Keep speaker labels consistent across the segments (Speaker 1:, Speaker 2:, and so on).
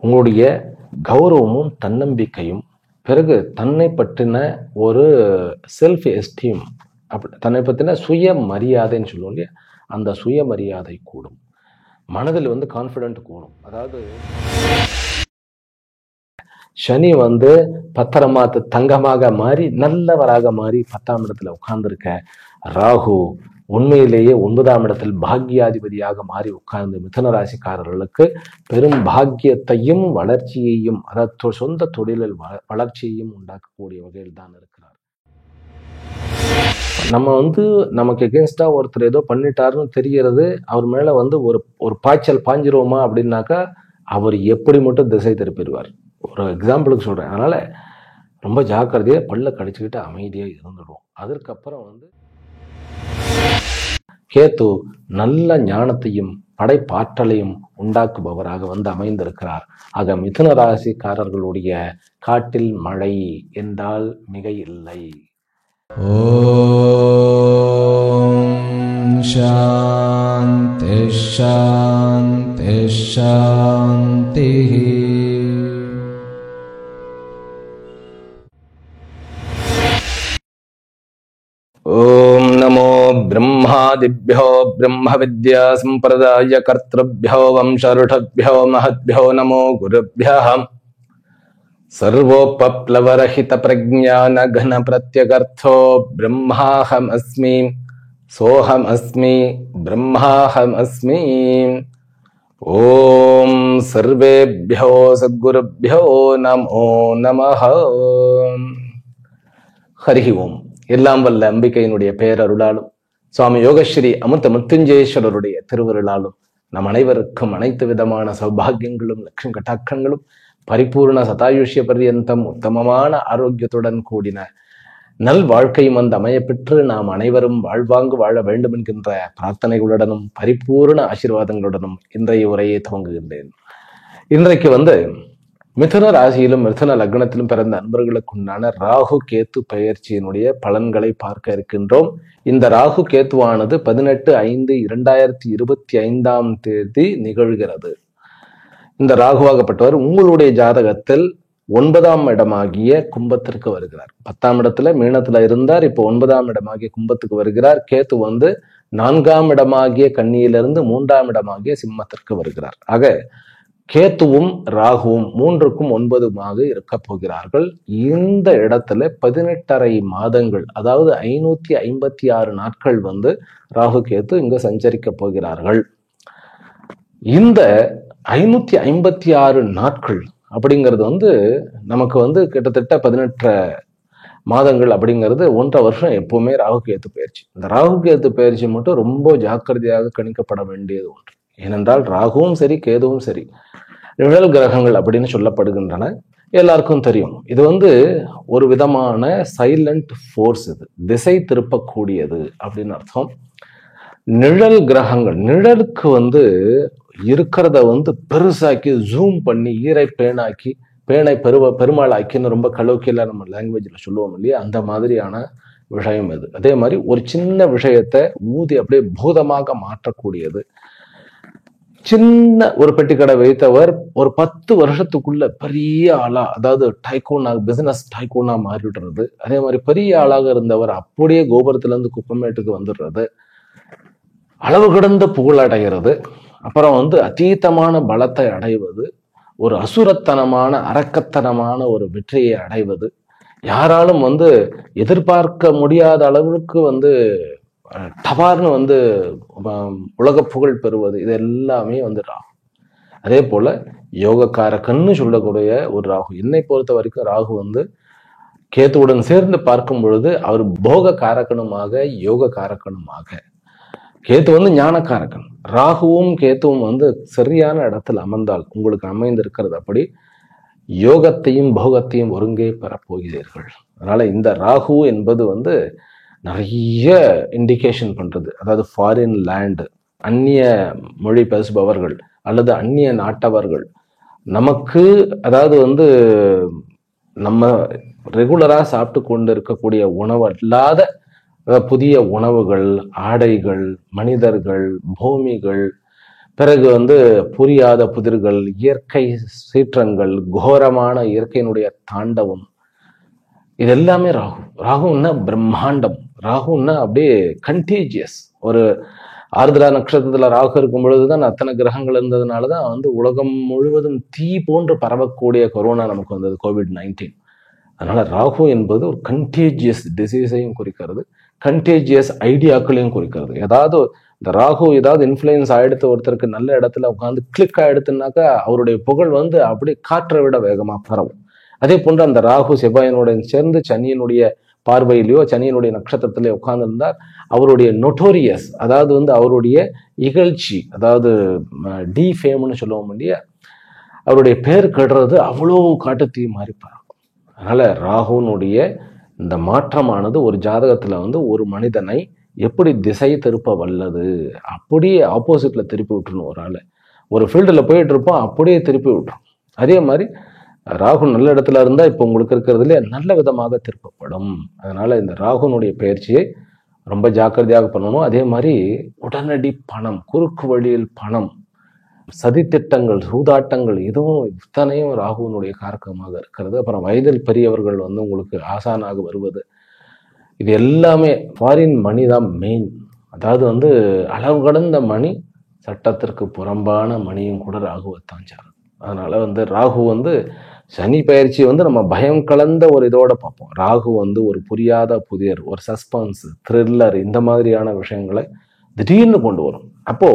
Speaker 1: உங்களுடைய கௌரவமும் தன்னம்பிக்கையும், பிறகு தன்னை பற்றின ஒரு செல்ஃப் எஸ்டீம், தன்னை பற்றின சுயமரியாதைன்னு சொல்லுவோம் இல்லையா, அந்த சுயமரியாதை கூடும். மனதில் கான்ஃபிடென்ட் கூடும். அதாவது சனி பத்திரமா தங்கமாக மாறி நல்லவராக மாறி 10ஆம் இடத்துல உட்கார்ந்துருக்க ராகு உண்மையிலேயே 9ஆம் இடத்தில் பாக்யாதிபதியாக மாறி உட்கார்ந்து மிதுன ராசிக்காரர்களுக்கு பெரும் பாக்கியத்தையும் வளர்ச்சியையும், அதாவது சொந்த தொழிலில் வளர்ச்சியையும் உண்டாக்கக்கூடிய வகையில் தான் இருக்கிறார். நம்ம நமக்கு எகென்ஸ்டா ஒருத்தர் ஏதோ பண்ணிட்டாருன்னு தெரியறது, அவர் மேல ஒரு பாய்ச்சல் பாஞ்சிருவோமா அப்படின்னாக்கா அவர் எப்படி மட்டும் திசை திருப்பிடுவார். ஒரு எக்ஸாம்பிளுக்கு சொல்றேன். அதனால ரொம்ப ஜாக்கிரதையா பல்ல கடிச்சுக்கிட்டு அமைதியா இருந்துடுவோம். அதற்கப்புறம் கேத்து நல்ல ஞானத்தையும் படைப்பாற்றலையும் உண்டாக்குபவராக அமைந்திருக்கிறார். ஆக மிதுன ராசிக்காரர்களுடைய காட்டில் மழை என்றால் மிக இல்லை. ஓம் சாந்தி சாந்தி சாந்தி. ஓம் நமோ பிரம்மாதிभ्यो ब्रह्म विद्या संप्रदाय कर्तृभ्यो वंशऋषभ्यो महद्भ्यो नमो गुरुभ्यः. सर्वोपप्लवरहित प्रज्ञान घन प्रत्यगर्थो ब्रह्माहमस्मि सोहमस्मि ब्रह्माहमस्मि. ओम सर्वेभ्यो सद्गुरुभ्यो नमो नमः. हरि ओम. எல்லாம் வல்ல அம்பிகையினுடைய பேரருளாலும் சுவாமி யோகஸ்ரீ அமிர்த மிருத்யுஞ்சயேஸ்வரருடைய திருவருளாலும் நம் அனைவருக்கும் அனைத்து விதமான சௌபாகியங்களும் லட்சுமி கட்டாக்கங்களும் பரிபூர்ண சதாயுஷ்ய பர்யந்தம் உத்தமமான ஆரோக்கியத்துடன் கூடின நல் வாழ்க்கையும் அமையப்பெற்று நாம் அனைவரும் வாழ்வாங்கு வாழ வேண்டும் என்கின்ற பிரார்த்தனைகளுடனும் பரிபூர்ண ஆசீர்வாதங்களுடனும் இன்றைய உரையை துவங்குகின்றேன். இன்றைக்கு மிதுன ராசியிலும் மிதுன லக்னத்திலும் பிறந்த அன்பர்களுக்கு உண்டான ராகு கேத்து பெயர்ச்சியினுடைய பலன்களை பார்க்க இருக்கின்றோம். இந்த ராகு கேத்துவானது 18/5/2025 நிகழ்கிறது. இந்த ராகுவாகப்பட்டவர் உங்களுடைய ஜாதகத்தில் 9ஆம் இடமாகிய கும்பத்திற்கு வருகிறார். 10ஆம் இடத்துல மீனத்துல இருந்தார், இப்போ 9ஆம் இடமாகிய கும்பத்துக்கு வருகிறார். கேத்து 4ஆம் இடமாகிய கன்னியிலிருந்து 3ஆம் இடமாகிய சிம்மத்திற்கு வருகிறார். ஆக கேத்துவும் ராகுவும் 3க்கும் 9மாக இருக்க போகிறார்கள். இந்த இடத்துல 18.5 மாதங்கள், அதாவது 556 நாட்கள் ராகு கேத்து இங்க சஞ்சரிக்க போகிறார்கள். இந்த 556 நாட்கள் அப்படிங்கிறது நமக்கு கிட்டத்தட்ட 18 மாதங்கள் அப்படிங்கிறது 1.5 வருஷம் எப்பவுமே ராகு கேத்து பயிற்சி. இந்த ராகு கேத்து பயிற்சி மட்டும் ரொம்ப ஜாக்கிரதையாக கணிக்கப்பட வேண்டியது ஒன்று. ஏனென்றால் ராகுவும் சரி கேதுவும் சரி நிழல் கிரகங்கள் அப்படின்னு சொல்லப்படுகின்றன. எல்லாருக்கும் தெரியும். இது ஒரு விதமான சைலண்ட் ஃபோர்ஸ். இது திசை திருப்பக்கூடியது அப்படின்னு அர்த்தம். நிழல் கிரகங்கள் நிழலுக்கு இருக்கிறத பெருசாக்கி ஜூம் பண்ணி ஈரை பேனாக்கி பேனை பெருமாளாக்கின்னு ரொம்ப கலோக்கியலா நம்ம லாங்குவேஜ்ல சொல்லுவோம் இல்லையா, அந்த மாதிரியான விஷயம் இது. அதே மாதிரி ஒரு சின்ன விஷயத்தை ஊதி அப்படியே பூதமாக மாற்றக்கூடியது. சின்ன ஒரு பெட்டிக்கடை வைத்தவர் ஒரு 10 வருஷத்துக்குள்ள பெரிய ஆளா, அதாவது பிசினஸ் டைகூனா மாறிடுறது. அதே மாதிரி பெரிய ஆளாக இருந்தவர் அப்படியே கோபுரத்துல இருந்து குப்பமேட்டுக்கு வந்துடுறது, அளவு கடந்த புகழடைகிறது. அப்புறம் அதீதமான பலத்தை அடைவது, ஒரு அசுரத்தனமான அரக்கத்தனமான ஒரு வெற்றியை அடைவது, யாராலும் எதிர்பார்க்க முடியாத அளவுக்கு டபார்னு உலக புகழ் பெறுவது, இது எல்லாமே ராகு. அதே போல யோகக்காரக்கன்னு சொல்லக்கூடிய ஒரு ராகு. என்னை பொறுத்த வரைக்கும் ராகு கேத்துவுடன் சேர்ந்து பார்க்கும் பொழுது அவர் போக காரக்கனுமாக யோக காரக்கனுமாக, கேத்து ஞானக்காரக்கன், ராகுவும் கேத்துவும் சரியான இடத்தில் அமர்ந்தால் உங்களுக்கு அமைந்திருக்கிறது. அப்படி யோகத்தையும் போகத்தையும் ஒருங்கே பெறப்போகிறீர்கள். அதனால இந்த ராகு என்பது நிறைய இண்டிகேஷன் பண்றது. அதாவது ஃபாரின் லேண்ட், அந்நிய மொழி பேசுபவர்கள் அல்லது அந்நிய நாட்டவர்கள் நமக்கு, அதாவது நம்ம ரெகுலரா சாப்பிட்டு கொண்டு இருக்கக்கூடிய உணவு அல்லாத புதிய உணவுகள், ஆடைகள், மனிதர்கள், பூமிகள், பிறகு வந்து புரியாத புதிர்கள், இயற்கை சீற்றங்கள், கோரமான இயற்கையினுடைய தாண்டவம், இது எல்லாமே ராகு. ராகுன்னா பிரம்மாண்டம். ராகுன்னா அப்படியே கண்டீஜியஸ். ஒரு ஆருத்ரா நட்சத்திரத்துல ராகு இருக்கும் பொழுதுதான் அத்தனை கிரகங்கள் இருந்ததுனாலதான் வந்து உலகம் முழுவதும் தீ போன்று பரவக்கூடிய கொரோனா நமக்கு வந்தது, COVID-19. அதனால ராகு என்பது ஒரு கண்டேஜியஸ் டிசீஸையும் குறிக்கிறது, கண்டேஜியஸ் ஐடியாக்களையும் குறிக்கிறது. ஏதாவது இந்த ராகு ஏதாவது இன்ஃப்ளூயன்ஸ் ஆயிடுத்து, ஒருத்தருக்கு நல்ல இடத்துல உட்காந்து கிளிக் ஆயிடுத்துனாக்கா அவருடைய புகழ் வந்து அப்படியே காற்றை விட வேகமா பரவும். அதே போன்று அந்த ராகு செவ்வாயினுடன் சேர்ந்து சனியினுடைய பார்வையிலேயோ சனியினுடைய நட்சத்திரத்திலேயோ உட்கார்ந்திருந்தார், அவருடைய நொட்டோரியஸ், அதாவது வந்து அவருடைய இகழ்ச்சி, அதாவது டிஃபேம்னு சொல்லுவோம் இல்லையா, அவருடைய பேர் கெடுறது அவ்வளோ காட்டுத்தீ மாதிரி பரவும். அதனால ராகுனுடைய இந்த மாற்றமானது ஒரு ஜாதகத்துல வந்து ஒரு மனிதனை எப்படி திசை திருப்ப வல்லது, அப்படியே ஆப்போசிட்ல திருப்பி விட்டுருணும். ஒரு ஆளு ஒரு ஃபீல்டில் போயிட்டு இருப்போம், அப்படியே திருப்பி விட்டுரும். அதே மாதிரி ராகு நல்ல இடத்துல இருந்தா இப்போ உங்களுக்கு இருக்கிறதுல நல்ல விதமாக திருப்பப்படும். அதனால இந்த ராகுனுடைய பயிற்சியை ரொம்ப ஜாக்கிரதையாக பண்ணணும். அதே மாதிரி உடனடி பணம், குறுக்கு வழியில் பணம், சதித்திட்டங்கள், சூதாட்டங்கள், இதுவும் இத்தனையும் ராகுனுடைய காரகமாக இருக்கிறது. அப்புறம் வயதில் பெரியவர்கள் வந்து உங்களுக்கு ஆசானாக வருவது, இது எல்லாமே ஃபாரின் மணி தான் மெயின். அதாவது வந்து அளவு கடந்த மணி, சட்டத்திற்கு புறம்பான மணியும் கூட ராகுவைத்தான் சாரும். அதனால வந்து ராகு வந்து சனி பயிற்சி வந்து நம்ம பயம் கலந்த ஒரு இதோட பார்ப்போம். ராகு வந்து ஒரு புரியாத புதிர், ஒரு சஸ்பென்ஸ், த்ரில்லர், இந்த மாதிரியான விஷயங்களை திடீர்னு கொண்டு வரும். அப்போ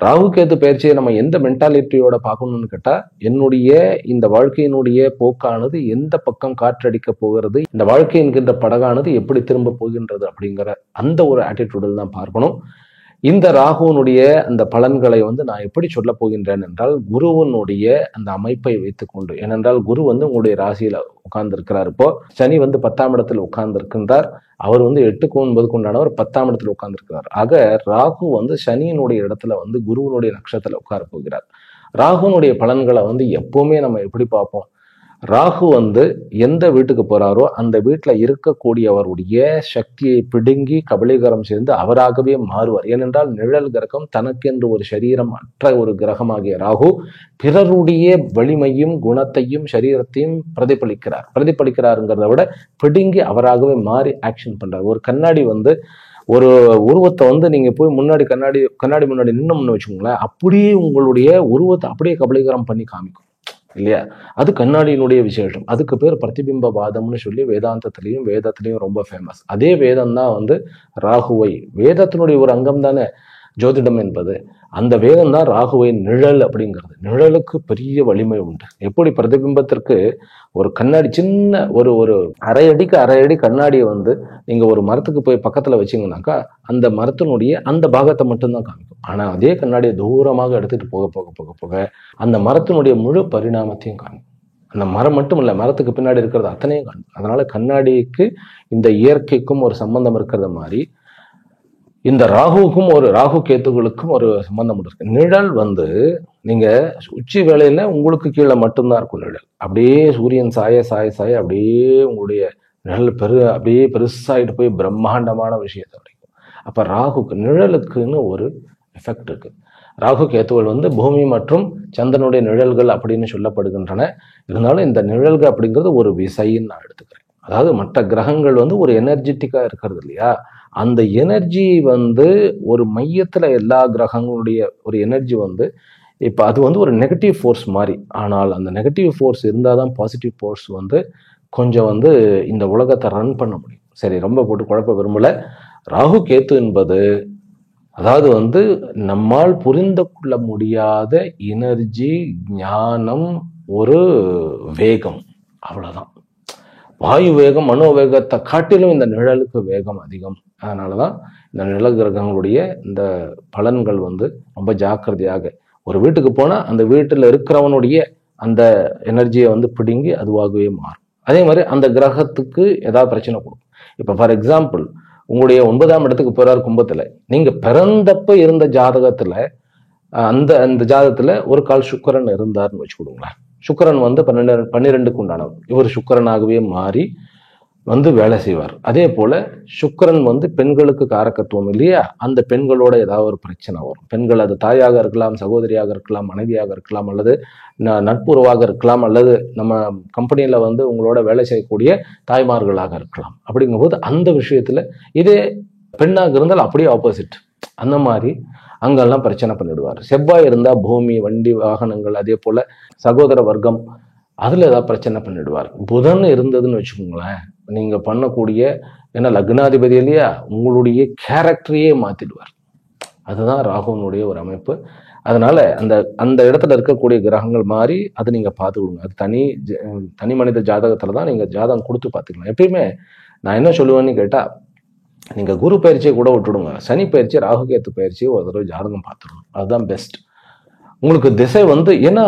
Speaker 1: ராகு கேது பயிற்சியை நம்ம எந்த மென்டாலிட்டியோட பார்க்கணும்னு கேட்டா, என்னுடைய இந்த வாழ்க்கையினுடைய போக்கானது எந்த பக்கம் காற்றடிக்க போகிறது, இந்த வாழ்க்கை என்கின்ற படகானது எப்படி திரும்ப போகின்றது அப்படிங்கிற அந்த ஒரு ஆட்டிடியூடில் தான் பார்க்கணும். இந்த ராகுனுடைய அந்த பலன்களை வந்து நான் எப்படி சொல்ல போகின்றேன் என்றால், குருவனுடைய அந்த அமைப்பை வைத்துக்கொண்டு. ஏனென்றால் குரு வந்து உங்களுடைய ராசியில உட்கார்ந்து இருக்கிறார். இப்போ சனி வந்து 10ஆம் இடத்துல உட்கார்ந்து இருக்கின்றார். அவர் வந்து 8க்கு 9க்கு உண்டானவர் 10ஆம் இடத்துல உட்கார்ந்து இருக்கிறார். ஆக ராகு வந்து சனியினுடைய இடத்துல வந்து குருவனுடைய நட்சத்திரத்துல உட்கார போகிறார். ராகுனுடைய பலன்களை வந்து எப்பவுமே நம்ம எப்படி பார்ப்போம், ராகு வந்து எந்த வீட்டுக்கு போறாரோ அந்த வீட்டுல இருக்கக்கூடியவருடைய சக்தியை பிடுங்கி கபலீகரம் செய்து அவராகவே மாறுவார். ஏனென்றால் நிழல் கிரகம், தனக்கென்று ஒரு சரீரம் அற்ற ஒரு கிரகமாகிய ராகு பிறருடைய வலிமையும் குணத்தையும் சரீரத்தையும் பிரதிபலிக்கிறாருங்கிறத விட பிடுங்கி அவராகவே மாறி ஆக்ஷன் பண்றாரு. ஒரு கண்ணாடி வந்து ஒரு உருவத்தை வந்து நீங்க போய் முன்னாடி கண்ணாடி முன்னாடி நின்னோம்னு வச்சுக்கோங்களேன், அப்படியே உங்களுடைய உருவத்தை அப்படியே கபலீகரம் பண்ணி காமிக்கும் இல்லையா. அது கண்ணாடியினுடைய விசேஷம். அதுக்கு பேர் பிரதிபிம்பவாதம்னு சொல்லி வேதாந்தத்திலையும் வேதத்திலையும் ரொம்ப ஃபேமஸ். அதே வேதம் தான் வந்து ராகுவை, வேதத்தினுடைய ஒரு அங்கம் தானே ஜோதிடம் என்பது. அந்த வேதம் தான் ராகுவை நிழல் அப்படிங்கிறது. நிழலுக்கு பெரிய வலிமை உண்டு. எப்படி பிரதிபிம்பத்திற்கு ஒரு கண்ணாடி, சின்ன ஒரு அரை அடி கண்ணாடியை வந்து நீங்க ஒரு மரத்துக்கு போய் பக்கத்துல வச்சீங்கன்னாக்கா அந்த மரத்தினுடைய அந்த பாகத்தை மட்டும்தான் காமிக்கும். ஆனா அதே கண்ணாடியை தூரமாக எடுத்துட்டு போக போக போக போக அந்த மரத்தினுடைய முழு பரிணாமத்தையும் காமிக்கும். அந்த மரம் மட்டும் இல்ல, மரத்துக்கு பின்னாடி இருக்கிறது அத்தனையும் காமிக்கும். அதனால கண்ணாடிக்கு இந்த இயற்கைக்கும் ஒரு சம்பந்தம் இருக்கிறது மாதிரி இந்த ராகுவுக்கும் ஒரு ராகு கேத்துகளுக்கும் ஒரு சம்பந்தம் இருக்கு. நிழல் வந்து நீங்க உச்சி வேளையில உங்களுக்கு கீழே மட்டும்தான் இருக்கும் நிழல். அப்படியே சூரியன் சாய சாய சாய அப்படியே உங்களுடைய நிழல் அப்படியே பெருசாயிட்டு போய் பிரம்மாண்டமான விஷயத்தை கிடைக்கும். அப்ப ராகுக்கு நிழலுக்குன்னு ஒரு எஃபெக்ட் இருக்கு. ராகு கேத்துகள் வந்து பூமி மற்றும் சந்திரனுடைய நிழல்கள் அப்படின்னு சொல்லப்படுகின்றன. இருந்தாலும் இந்த நிழல்கள் அப்படிங்கிறது ஒரு விசைன்னு நான் எடுத்துக்கிறேன். அதாவது மற்ற கிரகங்கள் வந்து ஒரு எனர்ஜெட்டிக்கா இருக்கிறது இல்லையா, அந்த எனர்ஜி வந்து ஒரு மையத்துல எல்லா கிரகங்களுடைய ஒரு எனர்ஜி வந்து இப்ப அது வந்து ஒரு நெகட்டிவ் ஃபோர்ஸ் மாதிரி. ஆனால் அந்த நெகட்டிவ் ஃபோர்ஸ் இருந்தாதான் பாசிட்டிவ் ஃபோர்ஸ் வந்து கொஞ்சம் வந்து இந்த உலகத்தை ரன் பண்ண முடியும். சரி, ரொம்ப போட்டு குழப்ப விரும்பல. ராகு கேத்து என்பது அதாவது வந்து நம்மால் புரிந்து கொள்ள முடியாத எனர்ஜி, ஞானம், ஒரு வேகம், அவ்வளவுதான். வாயு வேகம், மனோவேகத்தை காட்டிலும் இந்த நிழலுக்கு வேகம் அதிகம். அதனாலதான் இந்த நிழல் கிரகங்களுடைய இந்த பலன்கள் வந்து ரொம்ப ஜாக்கிரதையாக, ஒரு வீட்டுக்கு போனா அந்த வீட்டுல இருக்கிறவனுடைய அந்த எனர்ஜியை வந்து பிடுங்கி அதுவாகவே மாறும். அதே மாதிரி அந்த கிரகத்துக்கு ஏதாவது பிரச்சனை கொடுக்கும். இப்ப ஃபார் எக்ஸாம்பிள், உங்களுடைய 9ஆம் இடத்துக்கு போறாரு கும்பத்துல, நீங்க பிறந்தப்ப இருந்த ஜாதகத்துல அந்த ஜாதகத்துல ஒரு கால் சுக்கிரன் இருந்தாருன்னு வச்சுக்கொடுங்களேன். சுக்கிரன் வந்து 12க்கு உண்டானவர். இவர் சுக்கிரனாகவே மாறி வந்து வேலை செய்வார். அதே போல சுக்கிரன் வந்து பெண்களுக்கு காரகத்துவம் இல்லையா, அந்த பெண்களோட ஏதாவது ஒரு பிரச்சனை வரும். பெண்கள் அது தாயாக இருக்கலாம், சகோதரியாக இருக்கலாம், மனைவியாக இருக்கலாம், அல்லது நட்புறவாக இருக்கலாம், அல்லது நம்ம கம்பெனியில வந்து உங்களோட வேலை செய்யக்கூடிய தாய்மார்களாக இருக்கலாம். அப்படிங்கும்போது அந்த விஷயத்துல இதே பெண்ணாக இருந்தால் அப்படியே ஆப்போசிட். அந்த மாதிரி அங்கெல்லாம் பிரச்சனை பண்ணிடுவார். செவ்வாய் இருந்தா பூமி, வண்டி, வாகனங்கள், அதே போல சகோதர வர்க்கம், அதுல ஏதாவது பிரச்சனை பண்ணிடுவார். புதன் இருந்ததுன்னு வச்சுக்கோங்களேன், நீங்க பண்ணக்கூடிய, ஏன்னா லக்னாதிபதி இல்லையா, உங்களுடைய கேரக்டரையே மாத்திடுவார். அதுதான் ராகுனுடைய ஒரு அமைப்பு. அதனால அந்த அந்த இடத்துல இருக்கக்கூடிய கிரகங்கள் மாதிரி அதை நீங்க பார்த்துக்கொடுங்க. அது தனி மனித ஜாதகத்துல தான் நீங்க ஜாதகம் கொடுத்து பார்த்துக்கலாம். எப்பயுமே நான் என்ன சொல்லுவேன்னு கேட்டா, நீங்க குரு பயிற்சியை கூட விட்டுடுங்க, சனி பயிற்சி, ராகு கேத்து பயிற்சியை ஒரு தடவை ஜாதகம் பார்த்துடணும். அதுதான் பெஸ்ட். உங்களுக்கு திசை வந்து, ஏன்னா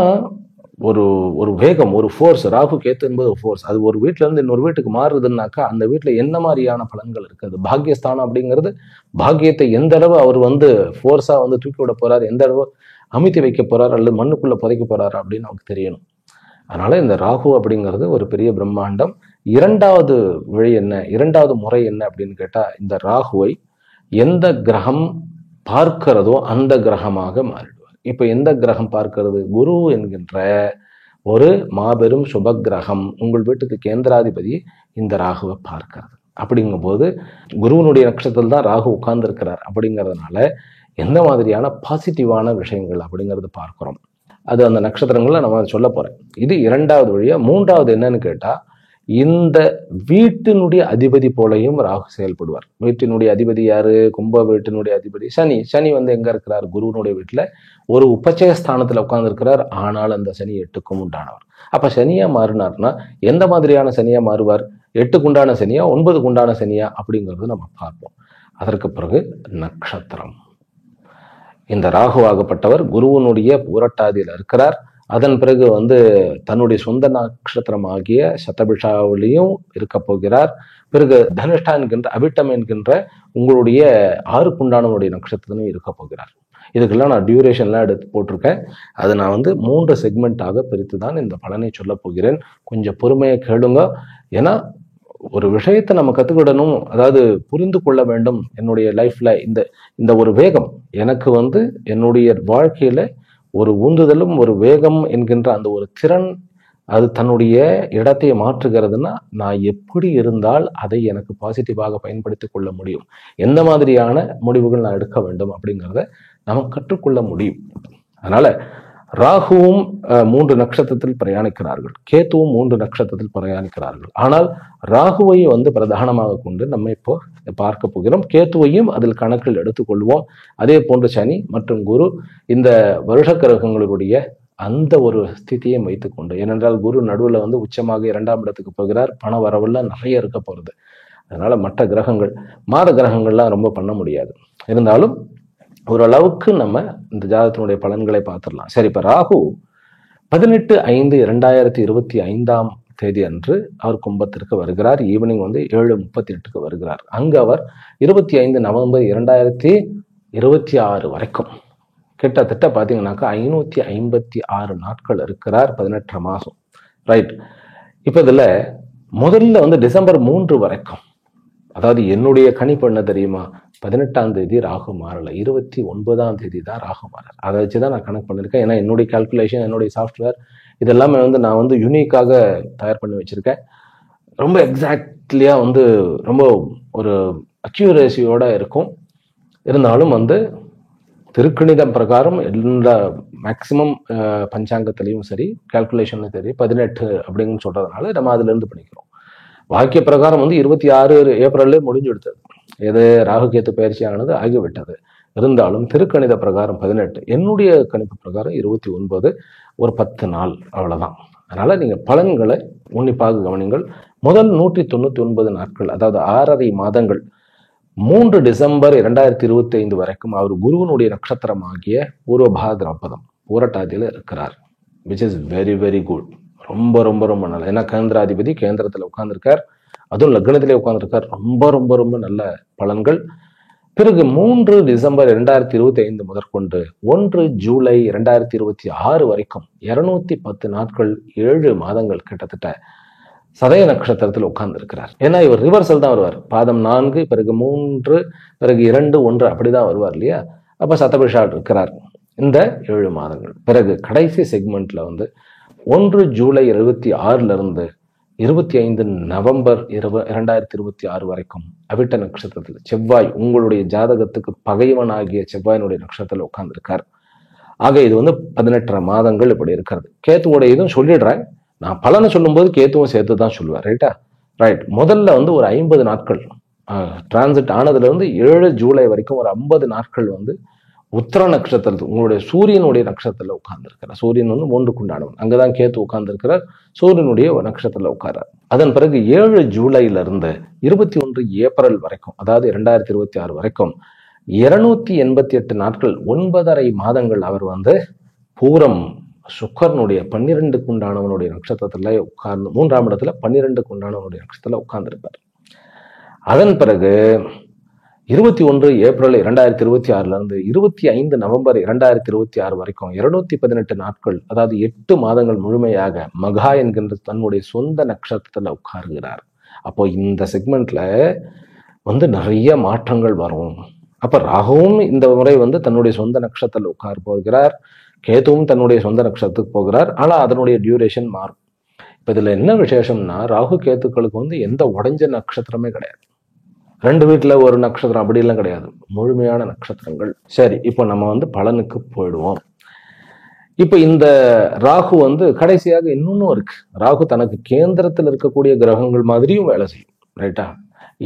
Speaker 1: ஒரு ஒரு வேகம், ஒரு ஃபோர்ஸ், ராகு கேத்து என்பது ஒரு ஃபோர்ஸ். அது ஒரு வீட்டுல இருந்து இன்னொரு வீட்டுக்கு மாறுதுன்னாக்கா அந்த வீட்டுல என்ன மாதிரியான பலன்கள் இருக்குது. பாக்கியஸ்தானம் அப்படிங்கிறது பாக்கியத்தை எந்த அளவு அவர் வந்து ஃபோர்ஸா வந்து தூக்கி விட போறாரு, எந்த அளவு அமுத்தி வைக்க போறாரு, அல்லது மண்ணுக்குள்ள புதைக்க போறாரு அப்படின்னு நமக்கு தெரியணும். அதனால இந்த ராகு அப்படிங்கிறது ஒரு பெரிய பிரம்மாண்டம். இரண்டாவது வழி என்ன, இரண்டாவது முறை என்ன அப்படின்னு கேட்டா, இந்த ராகுவை எந்த கிரகம் பார்க்கிறதோ அந்த கிரகமாக மாறிடுவார். இப்ப எந்த கிரகம் பார்க்கிறது? குரு என்கின்ற ஒரு மாபெரும் சுப கிரகம் உங்கள் வீட்டுக்கு கேந்திராதிபதி இந்த ராகுவை பார்க்கிறது. அப்படிங்கும் போது குருவனுடைய நட்சத்திரத்தில் தான் ராகு உட்கார்ந்து இருக்கிறார். அப்படிங்கிறதுனால எந்த மாதிரியான பாசிட்டிவான விஷயங்கள் அப்படிங்கிறது பார்க்கிறோம். அது அந்த நட்சத்திரங்களை நம்ம சொல்ல போறேன். இது இரண்டாவது வழியா. மூன்றாவது என்னன்னு கேட்டா, இந்த வீட்டினுடைய அதிபதி போலையும் ராகு செயல்படுவார். வீட்டினுடைய அதிபதி யாரு? கும்ப வீட்டினுடைய அதிபதி சனி. சனி வந்து எங்க இருக்கிறார்? குருவனுடைய வீட்டுல ஒரு உபச்சய ஸ்தானத்துல உட்கார்ந்து இருக்கிறார். ஆனால் அந்த சனி 8க்கும் உண்டானவர். அப்ப சனியா மாறினார்னா எந்த மாதிரியான சனியா மாறுவார்? 8க்கு உண்டான சனியா, 9க்கு உண்டான சனியா அப்படிங்கிறது நம்ம பார்ப்போம். அதற்கு பிறகு நட்சத்திரம். இந்த ராகுவாகப்பட்டவர் குருவனுடைய பூரட்டாதியில் இருக்கிறார். அதன் பிறகு வந்து தன்னுடைய சொந்த நட்சத்திரம் ஆகிய சதபிஷாவிலையும் இருக்க போகிறார். பிறகு தனுஷ்டா என்கின்ற, அவிட்டம் என்கின்ற உங்களுடைய 6க்குண்டானவனுடைய நட்சத்திரத்திலும் இருக்க போகிறார். இதுக்கெல்லாம் நான் டியூரேஷன்லாம் எடுத்து போட்டிருக்கேன். அதை நான் வந்து 3 செக்மெண்ட்டாக பிரித்து தான் இந்த பலனை சொல்ல போகிறேன். கொஞ்சம் பொறுமையை கேளுங்க. ஏன்னா ஒரு விஷயத்தை நம்ம கத்துக்கிடணும், அதாவது புரிந்து கொள்ள வேண்டும். என்னுடைய லைஃப்ல இந்த இந்த ஒரு வேகம் எனக்கு வந்து என்னுடைய வாழ்க்கையில ஒரு ஊந்துதலும் ஒரு வேகம் என்கின்ற அந்த ஒரு திறன், அது தன்னுடைய இடத்தை மாற்றுகிறதுனா நான் எப்படி இருந்தால் அதை எனக்கு பாசிட்டிவாக பயன்படுத்தி கொள்ள முடியும், எந்த மாதிரியான முடிவுகள் நான் எடுக்க வேண்டும் அப்படிங்கிறத நம்ம கற்றுக்கொள்ள முடியும். அதனால ராகுவும் 3 நட்சத்திரத்தில் பிரயாணிக்கிறார்கள், கேத்துவும் 3 நட்சத்திரத்தில் பிரயாணிக்கிறார்கள். ஆனால் ராகுவை வந்து பிரதானமாக கொண்டு நம்ம இப்போ பார்க்க போகிறோம். கேத்துவையும் அதில் கணக்கில் எடுத்துக்கொள்வோம். அதே போன்று சனி மற்றும் குரு, இந்த வருஷ கிரகங்களுடைய அந்த ஒரு ஸ்திதியை வைத்துக்கொண்டு, ஏனென்றால் குரு நடுவில் வந்து உச்சமாக 2ஆம் இடத்துக்கு போகிறார். பண வரவுல நிறைய இருக்க போறது. அதனால மற்ற கிரகங்கள், மாத கிரகங்கள்லாம் ரொம்ப பண்ண முடியாது. இருந்தாலும் ஓரளவுக்கு நம்ம இந்த ஜாதகத்தினுடைய பலன்களை பார்த்துடலாம். சரி, இப்ப ராகு 18/5/2025 அன்று அவர் கும்பத்திற்கு வருகிறார். ஈவினிங் வந்து 7:38 வருகிறார். அங்கு அவர் 25 நவம்பர் 2026 வரைக்கும் கிட்டத்தட்ட பாத்தீங்கன்னாக்கா 556 நாட்கள் இருக்கிறார். 18 மாசம். ரைட். இப்ப இதுல முதல்ல வந்து டிசம்பர் 3 வரைக்கும், அதாவது என்னுடைய கணிப்பு என்ன தெரியுமா, 18ஆம் தேதி ராகு மாறல, 29ஆம் தேதி தான் ராகு மாறல. அதை வச்சுதான் நான் கணக்கு பண்ணிருக்கேன். ஏன்னா என்னுடைய கால்குலேஷன், என்னுடைய சாஃப்ட்வேர் இதெல்லாமே வந்து நான் வந்து யூனிக்காக தயார் பண்ணி வச்சிருக்கேன். ரொம்ப எக்ஸாக்ட்லியா வந்து ரொம்ப ஒரு அக்யூரேசியோட இருக்கும். இருந்தாலும் வந்து திருக்கணிதம் பிரகாரம் எல்லா மேக்சிமம் பஞ்சாங்கத்திலையும் சரி, கால்குலேஷன்லையும் சரி 18 அப்படின்னு சொல்றதுனால நம்ம அதுல இருந்து பண்ணிக்கிறோம். வாக்கிய பிரகாரம் வந்து 26 ஏப்ரல்ல முடிஞ்சு எடுத்தது. எது ராகு கேத்து பயிற்சியானது ஆகிவிட்டது. இருந்தாலும் திருக்கணித பிரகாரம் 18, என்னுடைய கணிப்பு பிரகாரம் 29, ஒரு 10 நாள் அவ்வளவுதான். அதனால நீங்க பலன்களை உன்னிப்பாக கவனிங்கள். முதல் 199 நாட்கள், அதாவது 6.5 மாதங்கள், 3 டிசம்பர் 2025 வரைக்கும் அவர் குருவனுடைய நட்சத்திரம் ஆகிய பூர்வபாத்ரபதம் பூரட்டாதியில இருக்கிறார். Which is very very good. ரொம்ப ரொம்ப ரொம்ப நல்ல. ஏன்னா கேந்திராதிபதி கேந்திரத்துல உட்கார்ந்துருக்கார், அதுவும் லக்னத்திலே உட்கார்ந்துருக்கார். ரொம்ப ரொம்ப ரொம்ப நல்ல பலன்கள். பிறகு 3 டிசம்பர் 2025 முதற்கொண்டு 1 ஜூலை 2026 வரைக்கும் 210 நாட்கள், 7 மாதங்கள், கிட்டத்தட்ட சதய நட்சத்திரத்தில் உட்கார்ந்து இருக்கிறார். ஏன்னா இவர் ரிவர்சல் தான் வருவார். பாதம் 4, பிறகு 3, பிறகு 2, 1 அப்படிதான் வருவார் இல்லையா? அப்ப சதபிஷால் இருக்கிறார் இந்த 7 மாதங்கள். பிறகு கடைசி செக்மெண்ட்ல வந்து 1 ஜூலை 76 இருந்து 25 நவம்பர் 2026 வரைக்கும் அவிட்ட நட்சத்திரத்தில் செவ்வாய், உங்களுடைய ஜாதகத்துக்கு பகைவனாகிய செவ்வாயினுடைய நட்சத்திரத்தில் உட்கார்ந்து இருக்கார். ஆக இது வந்து 18 மாதங்கள் இப்படி இருக்கிறது. கேத்துவோட இதுவும் சொல்லிடுறேன். நான் பலனை சொல்லும்போது கேத்துவும் சேர்த்து தான் சொல்லுவேன். ரைட்டா? ரைட். முதல்ல வந்து ஒரு 50 நாட்கள் டிரான்சிட் ஆனதுல இருந்து 7 ஜூலை வரைக்கும் ஒரு 50 நாட்கள் வந்து உத்தர நட்சத்திரத்தில் உங்களுடைய சூரியனுடைய நட்சத்திரத்துல உட்கார்ந்து இருக்கிறார். சூரியன் வந்து 3க்கு உண்டானவன். அங்கதான் கேத்து உட்கார்ந்து இருக்கிறார். சூரியனுடைய நட்சத்திரத்துல உட்கார்றார். அதன் பிறகு 7 ஜூலைல இருந்து 21 ஏப்ரல் வரைக்கும், அதாவது 2026 வரைக்கும் 288 நாட்கள், 9.5 மாதங்கள் அவர் வந்து பூரம் சுக்கரனுடைய 12க்கு உண்டானவனுடைய நட்சத்திரத்துல உட்கார்ந்து 3ஆம் இடத்துல 12க்கு உண்டானவனுடைய நட்சத்திரத்துல உட்கார்ந்து இருப்பார். அதன் பிறகு 21 ஏப்ரல் 2026 இருந்து 25 நவம்பர் 2026 வரைக்கும் 218 நாட்கள், அதாவது 8 மாதங்கள் முழுமையாக மகா என்கின்ற தன்னுடைய சொந்த நட்சத்திரத்துல உட்காருகிறார். அப்போ இந்த செக்மெண்ட்ல வந்து நிறைய மாற்றங்கள் வரும். அப்ப ராகுவும் இந்த முறை வந்து தன்னுடைய சொந்த நட்சத்திரத்தில் உட்கார போகிறார். கேதுவும் தன்னுடைய சொந்த நட்சத்திரத்துக்கு போகிறார். ஆனா அதனுடைய டியூரேஷன் மாறும். இப்ப இதுல என்ன விசேஷம்னா, ராகு கேத்துக்களுக்கு வந்து எந்த உடைஞ்ச நட்சத்திரமே கிடையாது. 2 வீட்டுல ஒரு நட்சத்திரம் அப்படி எல்லாம் கிடையாது. முழுமையான நட்சத்திரங்கள். சரி, இப்போ நம்ம வந்து பலனுக்கு போயிடுவோம். இப்ப இந்த ராகு வந்து கடைசியாக இன்னொன்னும் இருக்கு. ராகு தனக்கு கேந்திரத்தில் இருக்கக்கூடிய கிரகங்கள் மாதிரியும் வேலை செய்யும். ரைட்டா?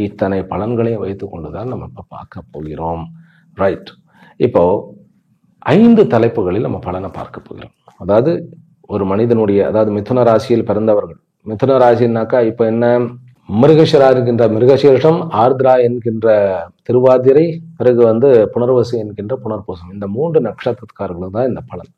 Speaker 1: இத்தனை பலன்களையும் வைத்துக் கொண்டுதான் நம்ம இப்ப பார்க்க போகிறோம். ரைட். இப்போ 5 தலைப்புகளில் நம்ம பலனை பார்க்க போகிறோம். அதாவது ஒரு மனிதனுடைய, அதாவது மிதுன ராசியில் பிறந்தவர்கள், மிதுன ராசினாக்கா இப்ப என்ன, மிருகஷிரா என்கின்ற மிருகசீர்ஷம், ஆர்திரா என்கின்ற திருவாதிரை, பிறகு வந்து புனர்வசு என்கின்ற புனர்பூசம், இந்த 3 நட்சத்திரக்காரர்களும் தான் இந்த பலன்.